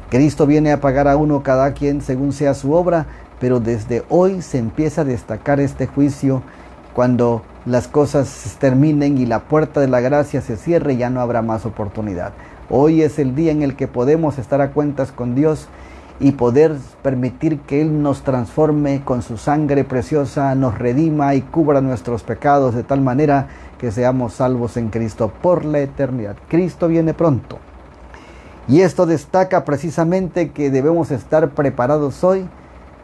Cristo viene a pagar a uno cada quien según sea su obra, pero desde hoy se empieza a destacar este juicio. Cuando las cosas terminen y la puerta de la gracia se cierre, ya no habrá más oportunidad. Hoy es el día en el que podemos estar a cuentas con Dios y poder permitir que Él nos transforme con su sangre preciosa, nos redima y cubra nuestros pecados de tal manera que seamos salvos en Cristo por la eternidad. Cristo viene pronto. Y esto destaca precisamente que debemos estar preparados hoy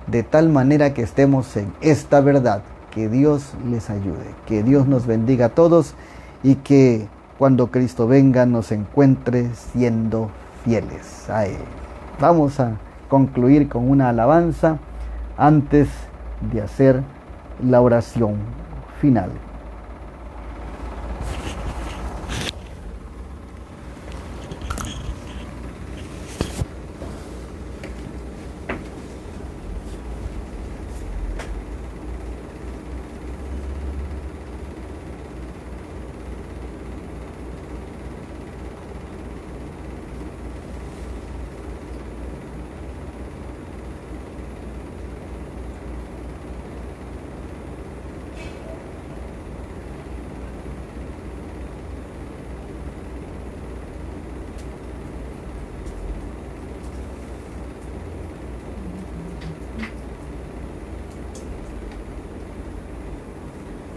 de tal manera que estemos en esta verdad. Que Dios les ayude, que Dios nos bendiga a todos y que cuando Cristo venga nos encuentre siendo fieles a Él. Vamos a concluir con una alabanza antes de hacer la oración final.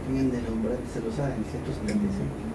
Bien del umbral se lo saben, 175.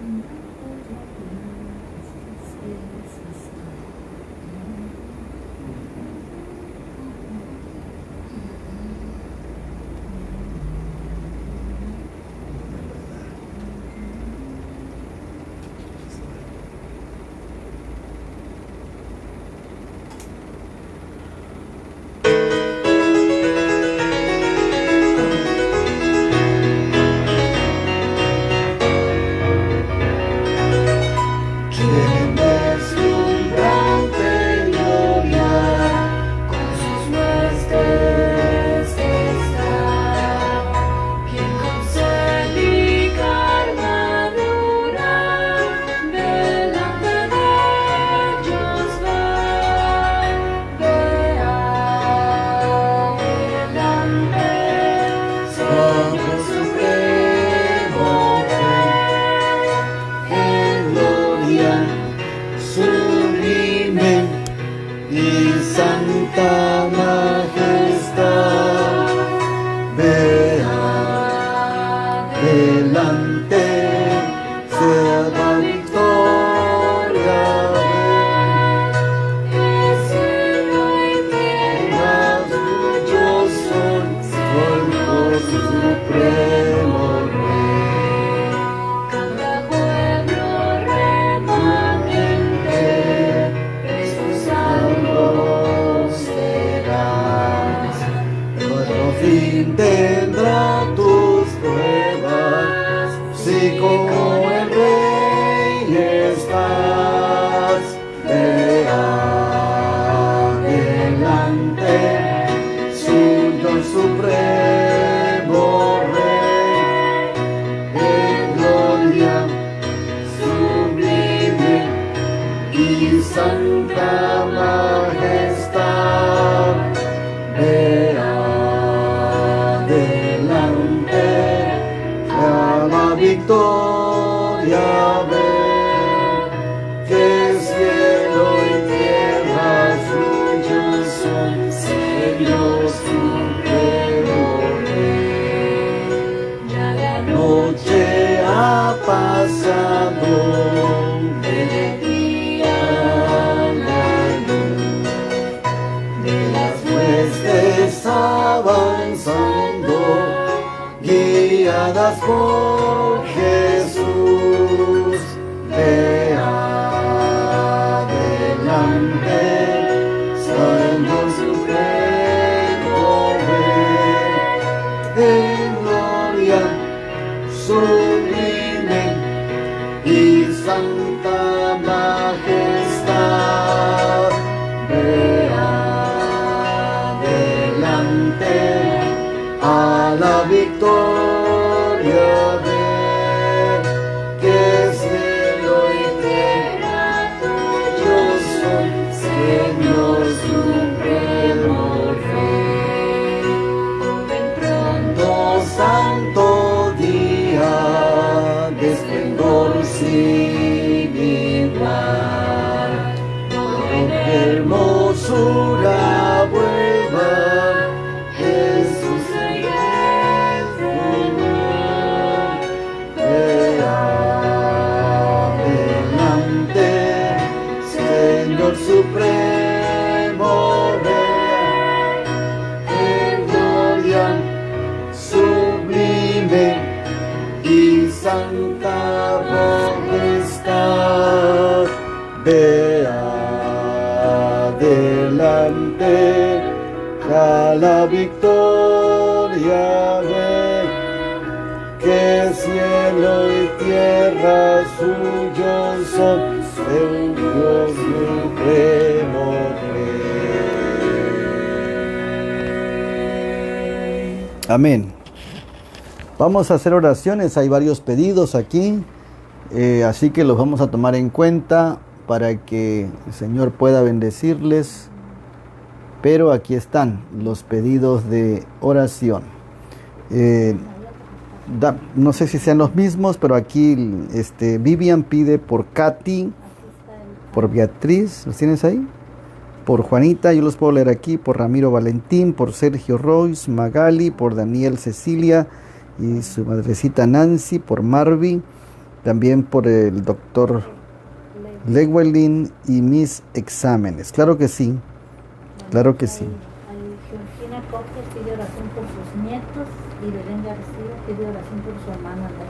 santa majestad, vea delante, sea la victoria, supremo Rey. Cada pueblo remanente, Jesús salvo serás. Nuestro fin tendrá tus pruebas, si con el Rey estás, vea adelante, suyo supremo Rey, en gloria sublime y santa majestad, vea adelante, a la victoria ver, que cielo y tierra suyos son, Señor supremo Rey. Ya la Noche ha pasado, de día la luz de las huestes avanzando, guiadas por Jesús, vea adelante, Señor supremo Rey, en gloria sublime y santa majestad, vea adelante, a la victoria ver, que cielo y tierra tuyos son, Señor supremo Rey. ven pronto, Santo día de esplendor sin igual, con hermosura vuelva Jesús Rey el Señor, vea adelante, Señor supremo Rey, en gloria sublime y santa majestad, vea adelante, a la victoria ver, que cielo y tierra suyos son, el Dios supremo Rey. Amén. Vamos a hacer oraciones, hay varios pedidos aquí, así que los vamos a tomar en cuenta para que el Señor pueda bendecirles. Pero aquí están los pedidos de oración. No sé si sean los mismos, pero aquí Vivian pide por Katy, por Beatriz, ¿los tienes ahí? Por Juanita, yo los puedo leer aquí, por Ramiro Valentín, por Sergio Royce, Magali, por Daniel Cecilia y su madrecita Nancy, por Marvin, también por el doctor Lewelin y mis exámenes. Claro que sí, claro que sí. Georgina Coppel pide oración por sus nietos y Belén García pide oración por su hermana Andrés.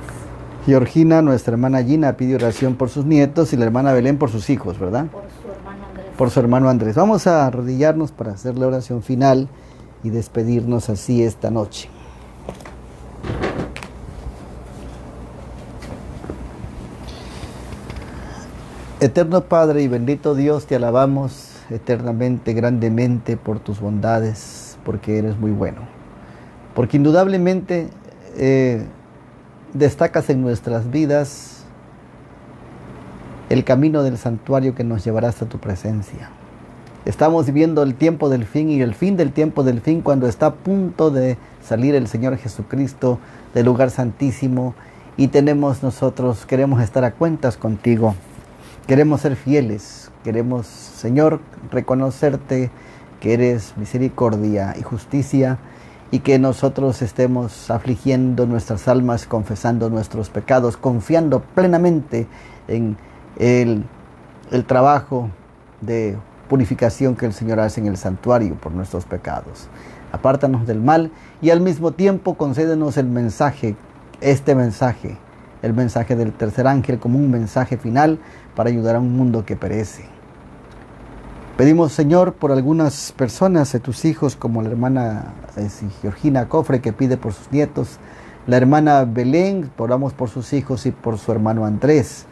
Georgina, nuestra hermana Gina, pide oración por sus nietos y la hermana Belén por sus hijos, ¿verdad? Por su hermano Andrés. Por su hermano Andrés. Vamos a arrodillarnos para hacer la oración final y despedirnos así esta noche. Eterno Padre y bendito Dios, te alabamos eternamente, grandemente por tus bondades, porque eres muy bueno. Porque indudablemente destacas en nuestras vidas el camino del santuario que nos llevará hasta tu presencia. Estamos viviendo el tiempo del fin y el fin del tiempo del fin, cuando está a punto de salir el Señor Jesucristo del lugar santísimo, y queremos estar a cuentas contigo. Queremos ser fieles, Queremos, Señor, reconocerte que eres misericordia y justicia, y que nosotros estemos afligiendo nuestras almas, confesando nuestros pecados, confiando plenamente en el trabajo de purificación que el Señor hace en el santuario por nuestros pecados. Apártanos del mal y al mismo tiempo concédenos el mensaje, el mensaje del tercer ángel como un mensaje final para ayudar a un mundo que perece. Pedimos, Señor, por algunas personas de tus hijos, como la hermana Georgina Cofre, que pide por sus nietos, la hermana Belén, oramos por sus hijos y por su hermano Andrés.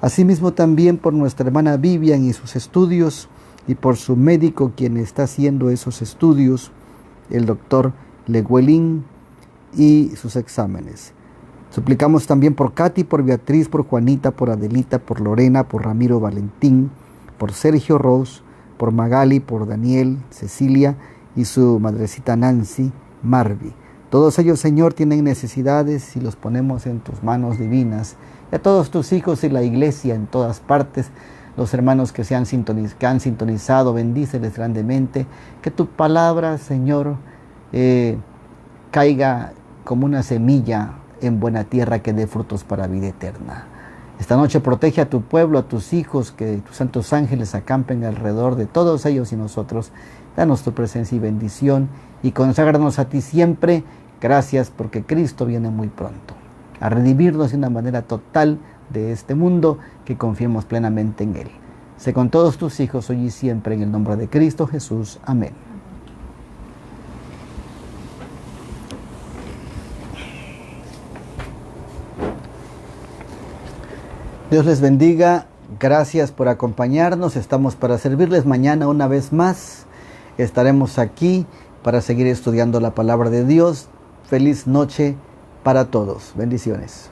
Asimismo también por nuestra hermana Vivian y sus estudios, y por su médico, quien está haciendo esos estudios, el doctor Leguelín, y sus exámenes. Suplicamos también por Katy, por Beatriz, por Juanita, por Adelita, por Lorena, por Ramiro Valentín, por Sergio Rose, por Magali, por Daniel, Cecilia y su madrecita Nancy, Marvi. Todos ellos, Señor, tienen necesidades y los ponemos en tus manos divinas. Y a todos tus hijos y la iglesia en todas partes, los hermanos que han sintonizado, bendíceles grandemente. Que tu palabra, Señor, caiga como una semilla en buena tierra que dé frutos para vida eterna. Esta noche protege a tu pueblo, a tus hijos, que tus santos ángeles acampen alrededor de todos ellos y nosotros. Danos tu presencia y bendición y conságranos a ti siempre. Gracias porque Cristo viene muy pronto a redimirnos de una manera total de este mundo, que confiemos plenamente en Él. Sé con todos tus hijos hoy y siempre, en el nombre de Cristo Jesús. Amén. Dios les bendiga. Gracias por acompañarnos. Estamos para servirles mañana una vez más. Estaremos aquí para seguir estudiando la palabra de Dios. Feliz noche para todos. Bendiciones.